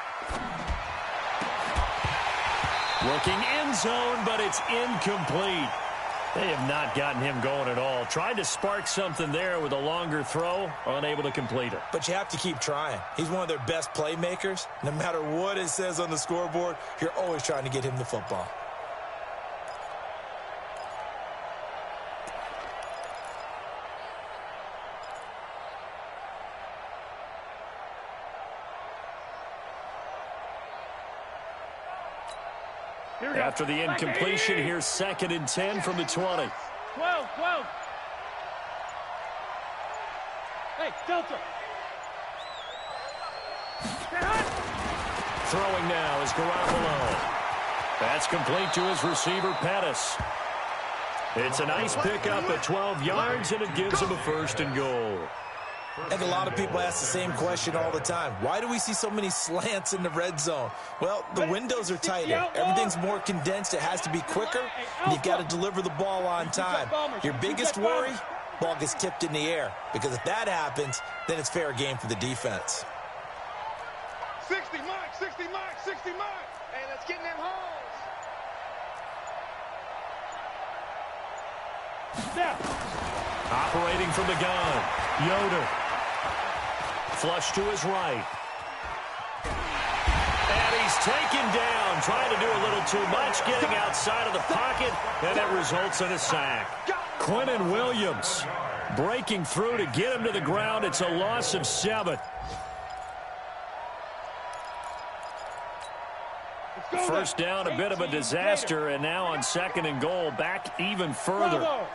Looking end zone, but it's incomplete. They have not gotten him going at all. Tried to spark something there with a longer throw, unable to complete it. But you have to keep trying. He's one of their best playmakers. No matter what it says on the scoreboard, you're always trying to get him the football. After the incompletion, here's 2nd and 10 from the 20. 12. Hey, Delta. Throwing now is Garoppolo. That's complete to his receiver, Pettis. It's a nice pickup at 12 yards, and it gives him a 1st and goal. I think a lot of people ask the same question all the time. Why do we see so many slants in the red zone? Well, the windows are tighter. Everything's more condensed. It has to be quicker, and you've got to deliver the ball on time. Your biggest worry, ball gets tipped in the air, because if that happens, then it's fair game for the defense. 60 Mike, 60 Mike, 60 Mike. Hey, let's get in them holes. Step. Operating from the gun, Yoder. Flush to his right. And he's taken down, trying to do a little too much, getting outside of the pocket, and it results in a sack. Quinnen Williams breaking through to get him to the ground. It's a loss of 7. First down, a bit of a disaster, and now on 2nd and goal, back even further.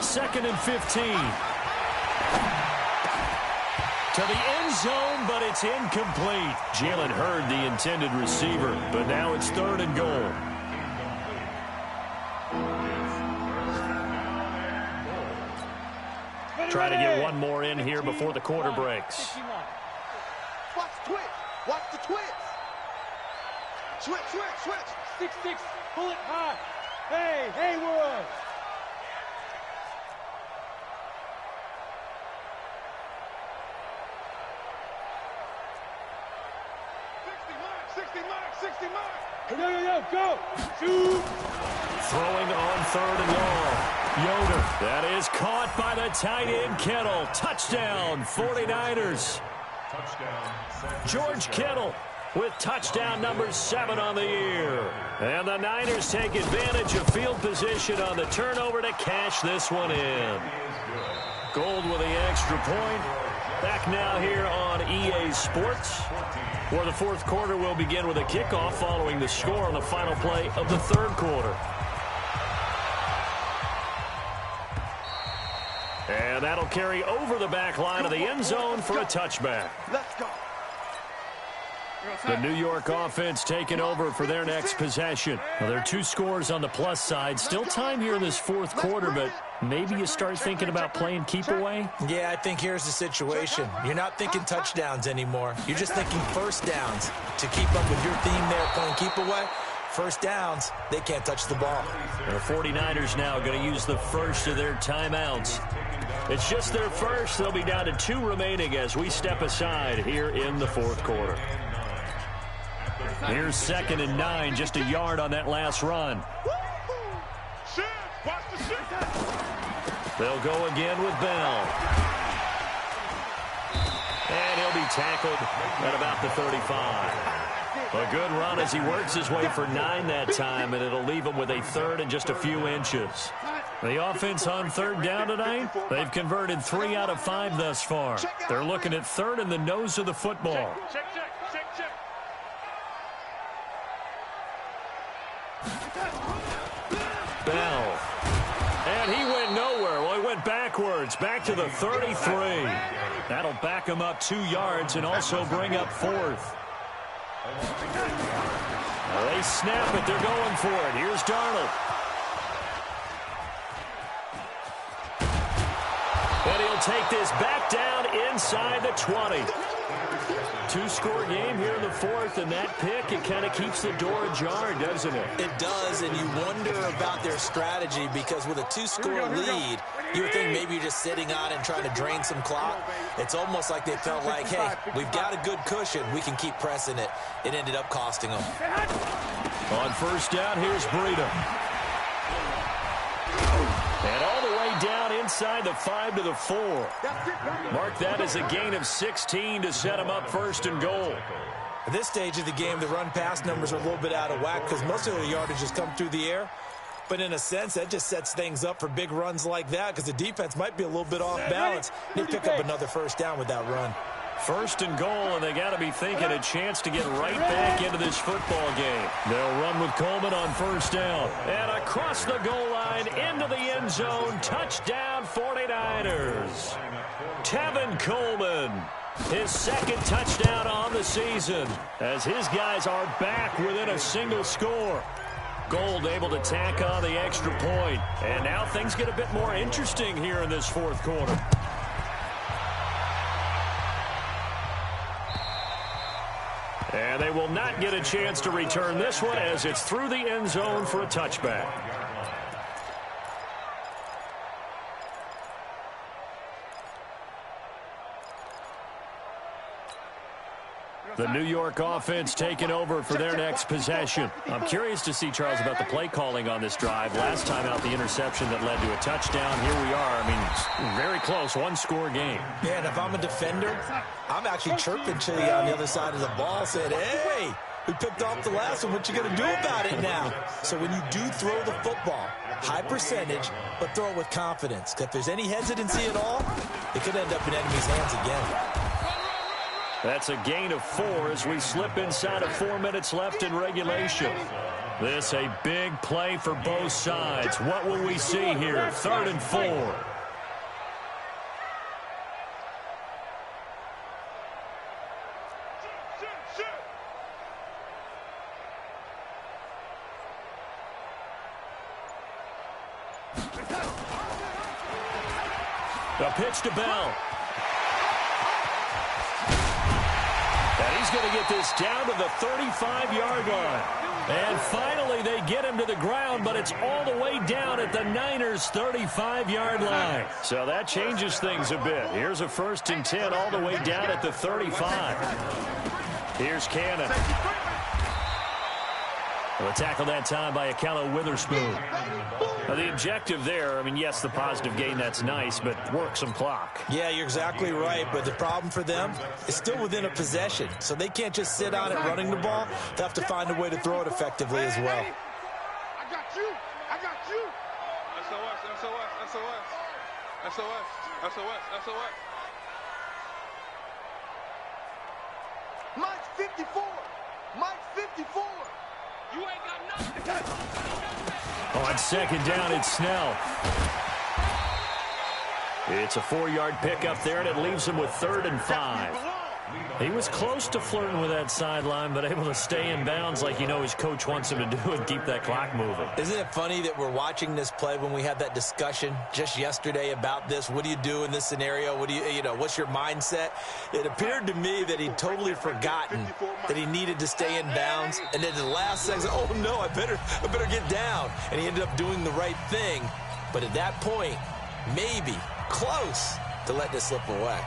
2nd and 15. To the end zone, but it's incomplete. Jalen Hurd, the intended receiver, but now it's 3rd and goal. Try to get one more in here before the quarter breaks. Watch the twitch. Watch the twitch. Switch. 6-6. Pull it high. Hey, Haywood. 60 Mike. Go. Shoot. Throwing on 3rd and long. Yoder. That is caught by the tight end, Kittle. Touchdown, 49ers. George Kittle with touchdown number 7 on the year. And the Niners take advantage of field position on the turnover to cash this one in. Gold with the extra point. Back now here on EA Sports, where the 4th quarter will begin with a kickoff following the score on the final play of the 3rd quarter. And that'll carry over the back line of the end zone for a touchback. Let's go. The New York offense taking over for their next possession. Well, there are 2 scores on the plus side. Still time here in this 4th quarter, but maybe you start thinking about playing keep away? Yeah, I think here's the situation. You're not thinking touchdowns anymore. You're just thinking first downs. To keep up with your theme there, playing keep away, first downs, they can't touch the ball. The 49ers now going to use the first of their timeouts. It's just their first. They'll be down to 2 remaining as we step aside here in the fourth quarter. Here's 2nd and 9, just a yard on that last run. They'll go again with Bell. And he'll be tackled at about the 35. A good run as he works his way for 9 that time, and it'll leave him with a 3rd and just a few inches. The offense on 3rd down tonight, they've converted 3 out of 5 thus far. They're looking at 3rd in the nose of the football. Bell. And he went nowhere. Well, he went backwards, back to the 33. That'll back him up 2 yards and also bring up 4th. Well, they snap it. They're going for it. Here's Darnold. And he'll take this back down inside the 20. 2-score game here in the 4th, and that pick, it kind of keeps the door ajar, doesn't it? It does, and you wonder about their strategy because with a 2-score lead, you would think maybe you're just sitting on and trying to drain some clock. It's almost like they felt like, hey, we've got a good cushion. We can keep pressing it. It ended up costing them. On 1st down, here's Breida. And all the way down inside the 5 to the 4. Mark that as a gain of 16 to set him up 1st and goal. At this stage of the game, the run-pass numbers are a little bit out of whack because most of the yardage has come through the air. But in a sense, that just sets things up for big runs like that because the defense might be a little bit off balance. They pick up another 1st down with that run. 1st and goal, and they got to be thinking a chance to get right back into this football game. They'll run with Coleman on 1st down. And across the goal line, into the end zone, touchdown 49ers. Tevin Coleman, his 2nd touchdown on the season, as his guys are back within a single score. Gold able to tack on the extra point. And now things get a bit more interesting here in this 4th quarter. And they will not get a chance to return this one as it's through the end zone for a touchback. The New York offense taking over for their next possession. I'm curious to see, Charles, about the play calling on this drive. Last time out, the interception that led to a touchdown. Here we are. I mean, very close, 1-score game. Yeah, and if I'm a defender, I'm actually chirping to you on the other side of the ball, saying, hey, we picked off the last one. What you going to do about it now? So when you do throw the football, high percentage, but throw it with confidence. Because if there's any hesitancy at all, it could end up in enemy's hands again. That's a gain of 4 as we slip inside of 4 minutes left in regulation. This a big play for both sides. What will we see here? 3rd and 4. A pitch to Bell. And he's going to get this down to the 35-yard line. And finally, they get him to the ground, but it's all the way down at the Niners' 35-yard line. So that changes things a bit. Here's a 1st and 10 all the way down at the 35. Here's Cannon. Well, tackled that time by Akello Witherspoon. Now, the objective there, I mean, yes, the positive gain, that's nice, but work some clock. Yeah, you're exactly right, but the problem for them is still within a possession, so they can't just sit on it running the ball. They have to find a way to throw it effectively as well. I got you. I got you. SOS, SOS, SOS. SOS, SOS, SOS. Mike's 54. Mike's 54. You ain't got nothing. On 2nd down, it's Snell. It's a 4-yard pickup there, and it leaves him with 3rd and 5. He was close to flirting with that sideline, but able to stay in bounds like you know his coach wants him to do and keep that clock moving. Isn't it funny that we're watching this play when we had that discussion just yesterday about this? What do you do in this scenario? What do you know, what's your mindset? It appeared to me that he'd totally forgotten that he needed to stay in bounds. And then the last second, oh no, I better get down. And he ended up doing the right thing. But at that point, maybe close to let this slip away.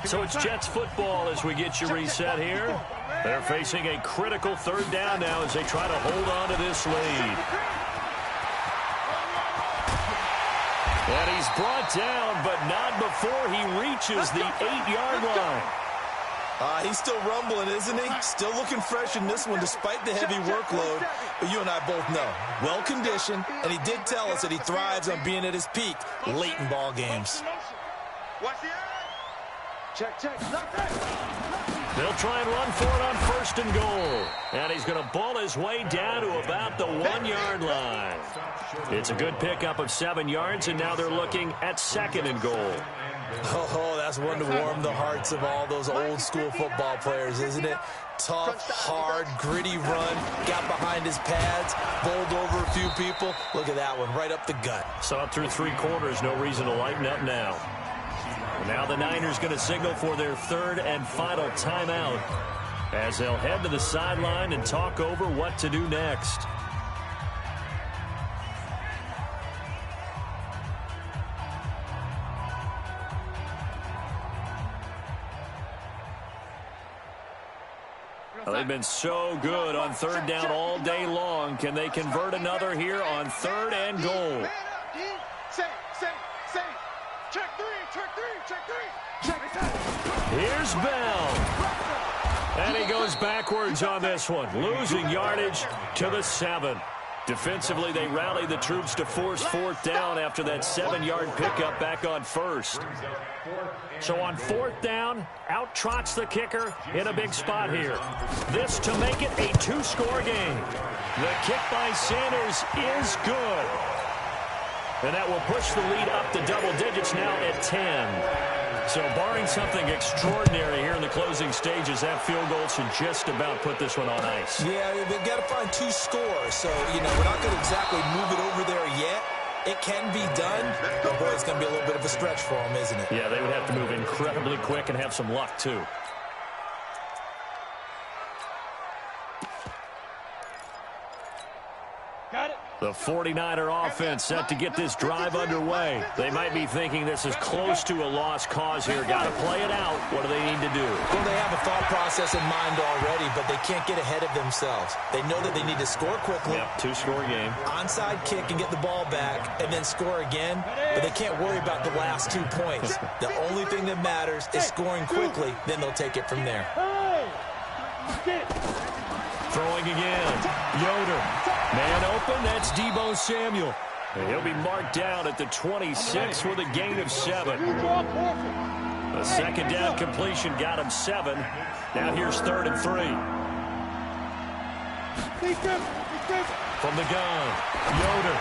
So it's Jets football as we get you reset here. They're facing a critical third down now as they try to hold on to this lead. And he's brought down, but not before he reaches the 8-yard line. He's still rumbling, isn't he? Still looking fresh in this one despite the heavy workload. But you and I both know, well-conditioned, and he did tell us that he thrives on being at his peak late in ball games. Check. They'll try and run for it on 1st and goal. And he's going to ball his way down to about the 1-yard line. It's a good pickup of 7 yards, and now they're looking at 2nd and goal. Oh, that's one to warm the hearts of all those old-school football players, isn't it? Tough, hard, gritty run, got behind his pads, bowled over a few people. Look at that one, right up the gut. Saw it through 3 quarters, no reason to lighten up now. Now the Niners going to signal for their 3rd and final timeout as they'll head to the sideline and talk over what to do next. Well, they've been so good on 3rd down all day long. Can they convert another here on 3rd and goal? Here's Bell. And he goes backwards on this one, losing yardage to the 7. Defensively, they rally the troops to force 4th down after that 7-yard pickup back on 1st. So on 4th down, out trots the kicker in a big spot here. This to make it a 2-score game. The kick by Sanders is good. And that will push the lead up to double digits now at 10. So barring something extraordinary here in the closing stages, that field goal should just about put this one on ice. Yeah, they've got to find 2 scores. So, we're not going to exactly move it over there yet. It can be done, but boy, it's going to be a little bit of a stretch for them, isn't it? Yeah, they would have to move incredibly quick and have some luck, too. Got it. The 49er offense set to get this drive underway. They might be thinking this is close to a lost cause here. Got to play it out. What do they need to do? Well, they have a thought process in mind already, but they can't get ahead of themselves. They know that they need to score quickly. Yep, 2-score game. Onside kick and get the ball back and then score again, but they can't worry about the last 2 points. The only thing that matters is scoring quickly, then they'll take it from there. Throwing again. Yoder. Man open, that's Deebo Samuel. And he'll be marked down at the 26 with a gain of 7. A 2nd down completion got him 7. Now here's 3rd and 3. From the gun, Yoder.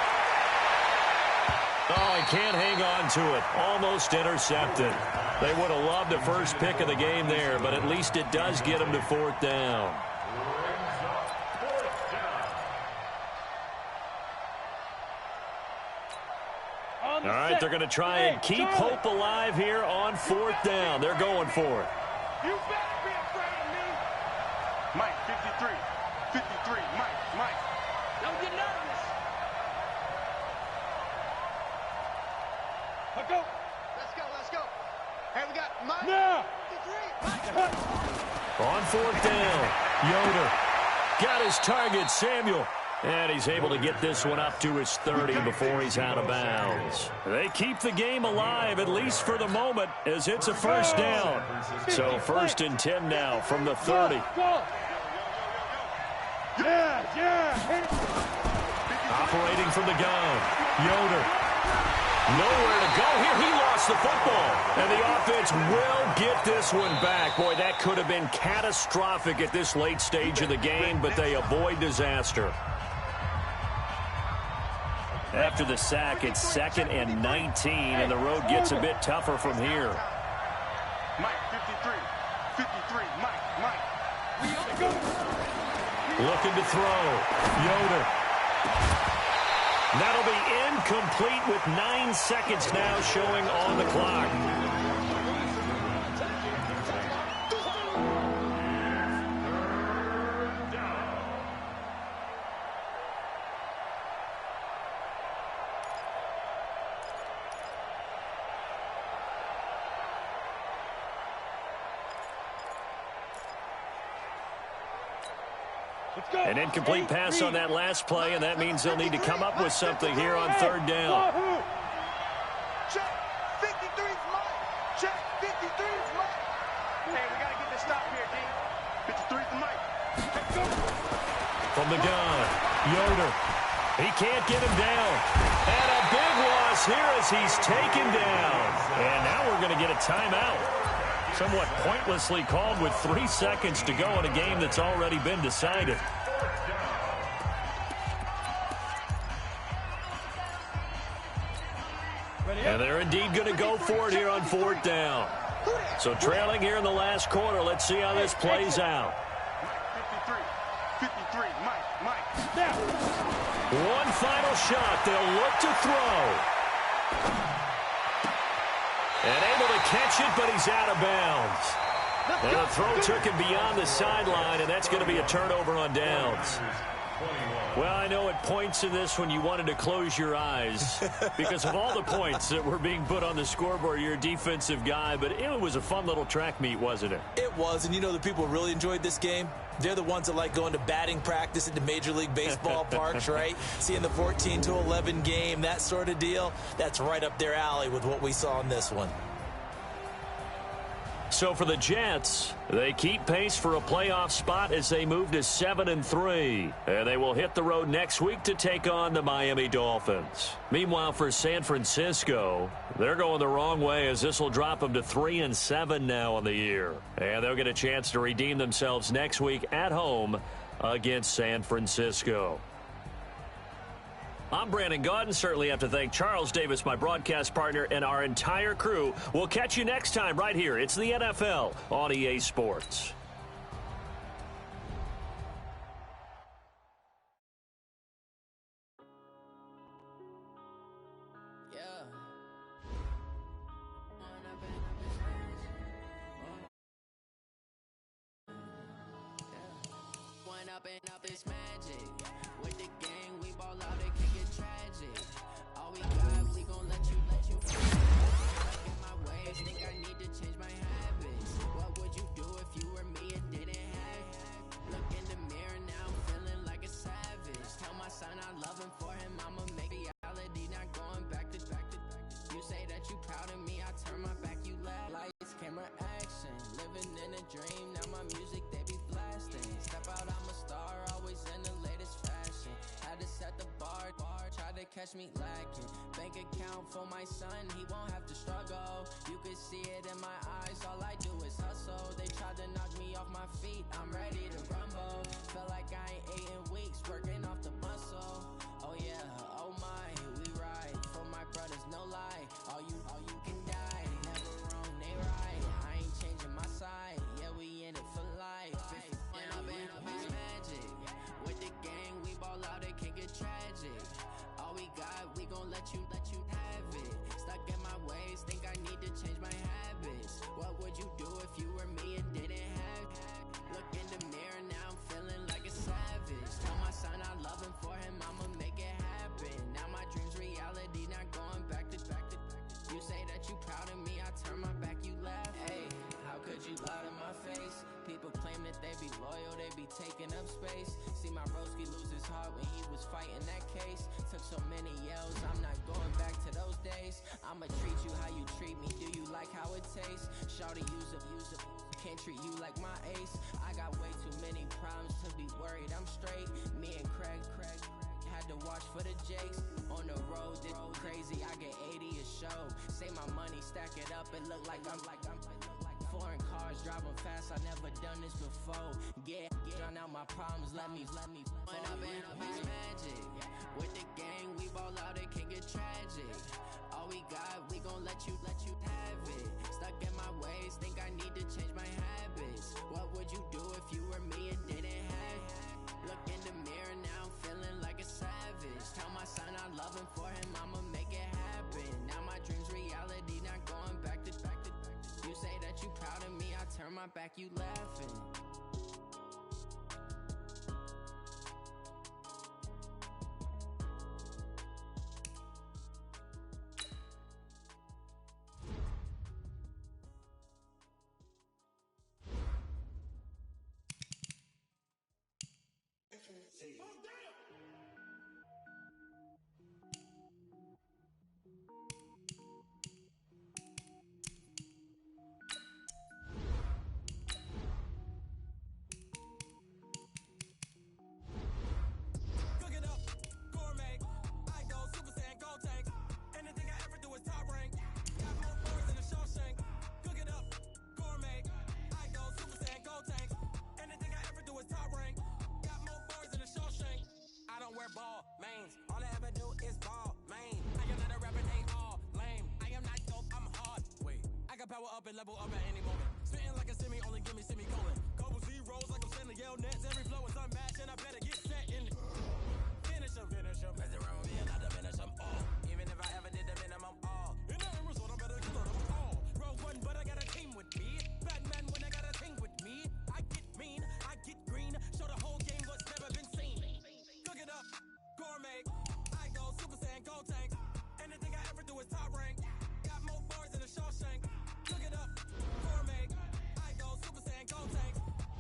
Oh, he can't hang on to it. Almost intercepted. They would have loved the first pick of the game there, but at least it does get him to 4th down. All right, they're going to try and keep hope alive here on 4th down. They're going for it. You better be afraid of me. Mike, 53. 53. Mike. Don't get nervous. Let's go. Hey, we got Mike. No. 53. On 4th down, Yoder got his target, Samuel. And he's able to get this one up to his 30 before he's out of bounds. They keep the game alive, at least for the moment, as it's a 1st down. So 1st and 10 now from the 30. Operating from the gun, Yoder. Nowhere to go here. He lost the football. And the offense will get this one back. Boy, that could have been catastrophic at this late stage of the game, but they avoid disaster. After the sack, it's 2nd and 19, and the road gets a bit tougher from here. Mike, 53. 53. Mike. Looking to throw. Yoder. That'll be incomplete with 9 seconds now showing on the clock. An incomplete pass on that last play, and that means they'll need to come up with something here on third down. Check. 53's Mike. Check. 53's Mike. Hey, we got to get this stop here, D. 53's the Mike. Let's go. From the gun, Yoder. He can't get him down. And a big loss here as he's taken down. And now we're going to get a timeout. Somewhat pointlessly called with 3 seconds to go in a game that's already been decided. And they're indeed going to go for it here on fourth down. So trailing here in the last quarter. Let's see how this plays out. Mike, 53, Mike. Now. One final shot. They'll look to throw. And able to catch it, but he's out of bounds. And the throw took him beyond the sideline, and that's going to be a turnover on downs. Well, I know at points in this when you wanted to close your eyes because of all the points that were being put on the scoreboard. You're a defensive guy, but it was a fun little track meet, wasn't it? It was, and you know the people who really enjoyed this game? They're the ones that like going to batting practice at the Major League Baseball parks, right? Seeing the 14-11 game, that sort of deal. That's right up their alley with what we saw in this one. So for the Jets, they keep pace for a playoff spot as they move to 7-3. And they will hit the road next week to take on the Miami Dolphins. Meanwhile, for San Francisco, they're going the wrong way as this will drop them to 3-7 now on the year. And they'll get a chance to redeem themselves next week at home against San Francisco. I'm Brandon Gaudin. Certainly have to thank Charles Davis, my broadcast partner, and our entire crew. We'll catch you next time right here. It's the NFL on EA Sports. Up this magic. With the gang, we ball out, it can get tragic. All we got, we gon' let you Stuck in my ways, think I need to change my habits. What would you do if you were me and didn't have? Look in the mirror now, I'm feeling like a savage. Tell my son I love him, for him I'ma make reality, not going back to. You say that you proud of me, I turn my back, you laugh. Lights, camera, action, living in a dream, now my music they be blasting. Step out, I'm a star, always in the latest fashion. Had to set the bar, try to catch me lacking. Bank account for my son, he won't have to struggle. You could see it in my eyes, all I do is hustle. They tried to knock me off my feet, I'm ready to rumble. Feel like I ain't ate in weeks, working off the muscle. Oh yeah, oh my, we ride for my brothers, no lie. All you can die, never wrong, they right. I ain't changing my side, yeah, we in it for life. It's magic. With the gang, we ball out, it can get tragic. All we got, we gon' let you have it. Stuck in my ways, think I need to change my habits. What would you do if you were me and didn't have? Look in the mirror, now I'm feeling like a savage. Tell my son I love him, for him I'ma make it happen. Now my dreams reality, not going back to. You say that you proud of me, I turn my back, you laugh. Hey, how could you lie to my face? People claim that they be loyal, they be taking up space. See my broski lose his heart when he was fighting that case. Took so many yells, I'm not going back to those days. I'ma treat you how you treat me, do you like how it tastes? Shawty, use up, can't treat you like my ace. I got way too many problems to be worried, I'm straight. Me and Craig had to watch for the Jakes. On the road, this crazy, I get 80 a show. Say my money, stack it up, it look like I'm foreign cars, driving fast, I never done this before. Get drown out my problems, let me up it's magic. With the gang, we ball out, it can get tragic. All we got, we gon' let you have it. Stuck in my ways, think I need to change my habits. What would you do if you were me and didn't have? Look in the mirror, now I'm feeling like a savage. Tell my son I love him, for him I'ma make it happen. Now my dreams reality, not going back to. You say that you proud of me, I turn my back, you laughing. lanes. All I ever do is ball, lame. I am not a rapper, they all lame. I am not dope, I'm hard. Wait, I can power up and level up at any moment. Spitting like a semi, only give me semicolon. Couple zeros like I'm sending yell nets. Every flow is unmatched and I better get set in it. Finish them. Mess around with me and I diminish them all. Even if I ever did the minimum all. In the result, I better get them all. Rogue one, but I got a team with me. Batman when I got a team with me. I get mean, I get green. Show the whole game what's never been seen. Cook it up, gourmet. I go Super Saiyan, Gold Tank. Anything I ever do is top rank. Got more bars than a Shawshank. Cook it up, gourmet. I go Super Saiyan, Gold Tank.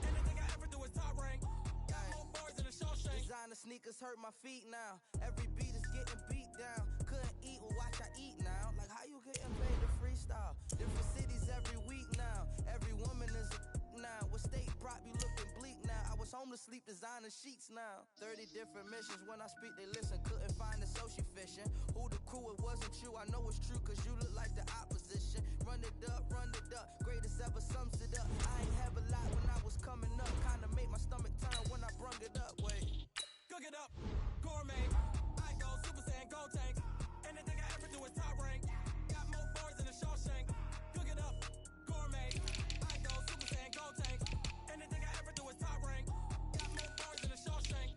Anything I ever do is top rank. Got more bars than a Shawshank. Designer sneakers hurt my feet now. Every beat is getting beat down. Couldn't eat, well watch I eat now. Like how you getting paid to freestyle? Different cities every week now. Every woman is a now. What state prop you looking bleak now? I was home to sleep, designer sheets now. 30 different missions. When I speak, they listen. Couldn't find it, so she fishing. Who the crew? It wasn't you. I know it's true, cause you look like the opposition. Run it up, greatest ever sums it up. I ain't have a lot when I was coming up. Kinda made my stomach turn when I brung it up. Wait. Cook it up, gourmet. I go Super Saiyan, Gold Tank. Anything I ever do is top rank. Got more bars than a Shawshank. Cook it up, gourmet. I go Super Saiyan, Gold Tank. Anything I ever do is top rank. Got more bars than a Shawshank.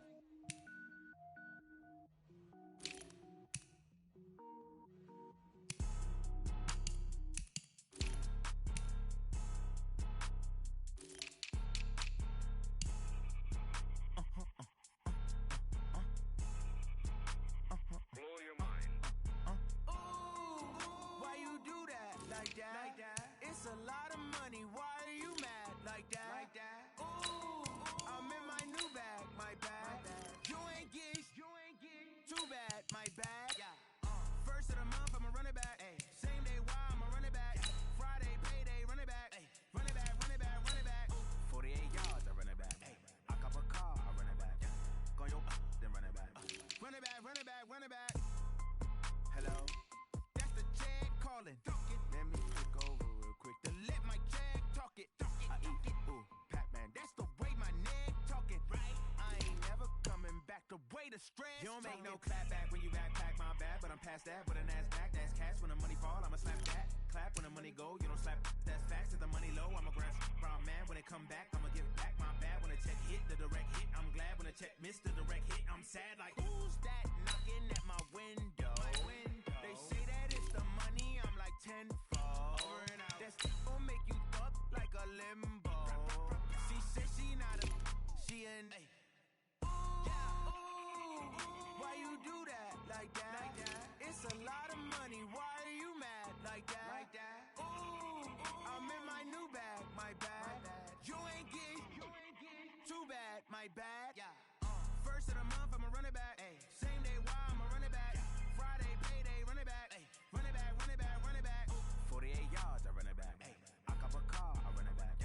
Blow your mind. Why you do that like that? It's a lot of money. Why are you mad like that? Ooh, I'm in my new bag, my bad. You ain't get too bad, my bad. First of the month, I'ma run it back. Same day, why I'ma run it back. Friday, payday, run it back. Run it back, run it back, run it back. 48 yards, I run it back. I cop a car, I run it back. Go yo, then run it back. Run it back, run it back, run it back. Hello, that's the jag calling. Let me click over real quick to let my jag talk it. I eat it, ooh, Pac-Man. That's the way my neck talking. Right, I ain't never coming back. The way the stress. You don't make no clap back when you backpack my bad, but I'm past that. With an ass back, that's cash. When the money fall, I'ma slap that. Clap when the money go, you don't slap. That's facts. If the money low, I'ma grab brown man. When it come back, I'ma give back my bad. When the check hit, the direct hit. I'm glad when the check missed the direct hit. I'm sad like who's that knocking at my window? They say that it's the money. I'm like tenfold. That's gon' make you up like a limbo. She said she not a, she an. Why you do that like that? It's a lot of money. Why are you mad like that? Ooh, I'm in my new bag, my bad. You ain't get too bad, my bad. First of the month, I'ma run it back. Same day, why I'ma run it back. Friday, payday, run it back. Run it back, run it back, run it back. 48 yards, I run it back. I cop a car, I run it back.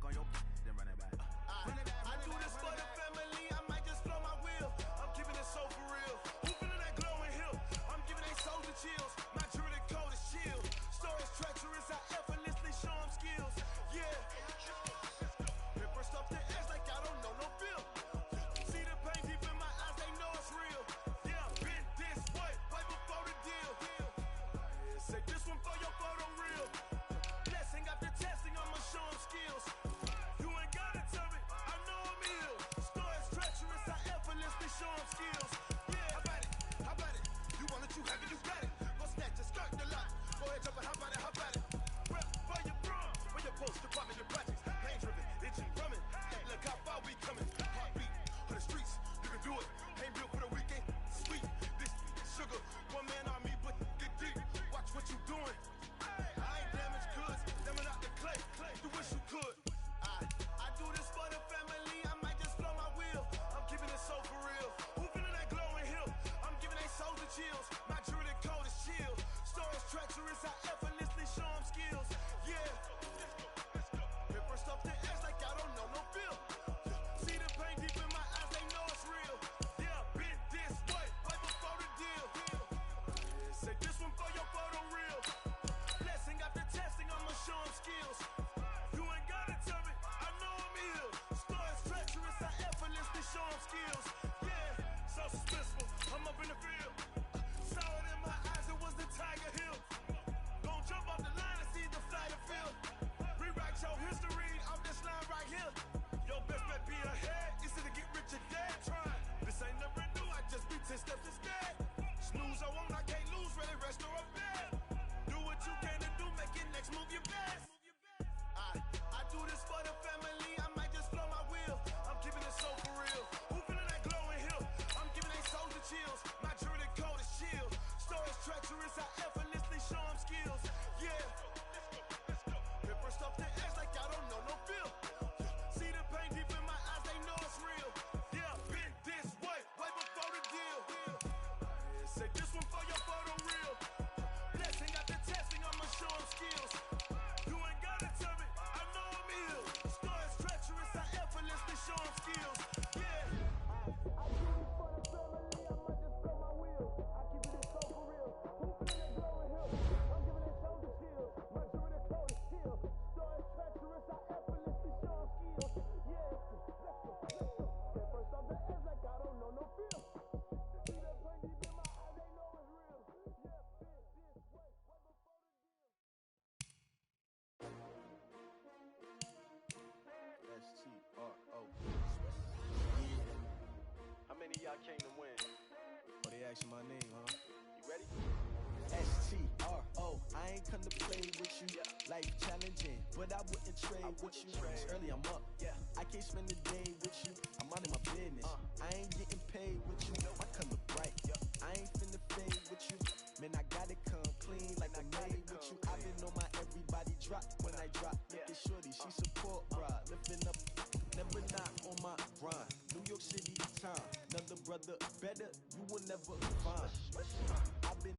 Go yo, then run it back. Run it back, I do this for the family. I might just blow my wheel. I'm keeping it so for real. Who feeling that glowing hill? I'm giving they soldier chills. My jewelry code is chill. Stories treacherous. I effortlessly show them skills. Yeah. Ripper stuff the edge like I don't know no feel. asking my name, huh? You ready? STRO, I ain't come to play with you. Life challenging, but I wouldn't trade with you. It's early, I'm up. I can't spend the day with you. I'm out of my business. I ain't getting paid with you. My color bright. I ain't finna fade with you. Man, I gotta come clean like I made with you. I've been on my everybody drop when I drop. Look at shorty, she support ride. Lifting up, never not on my grind. New York City time, another brother better, you will never find. I've been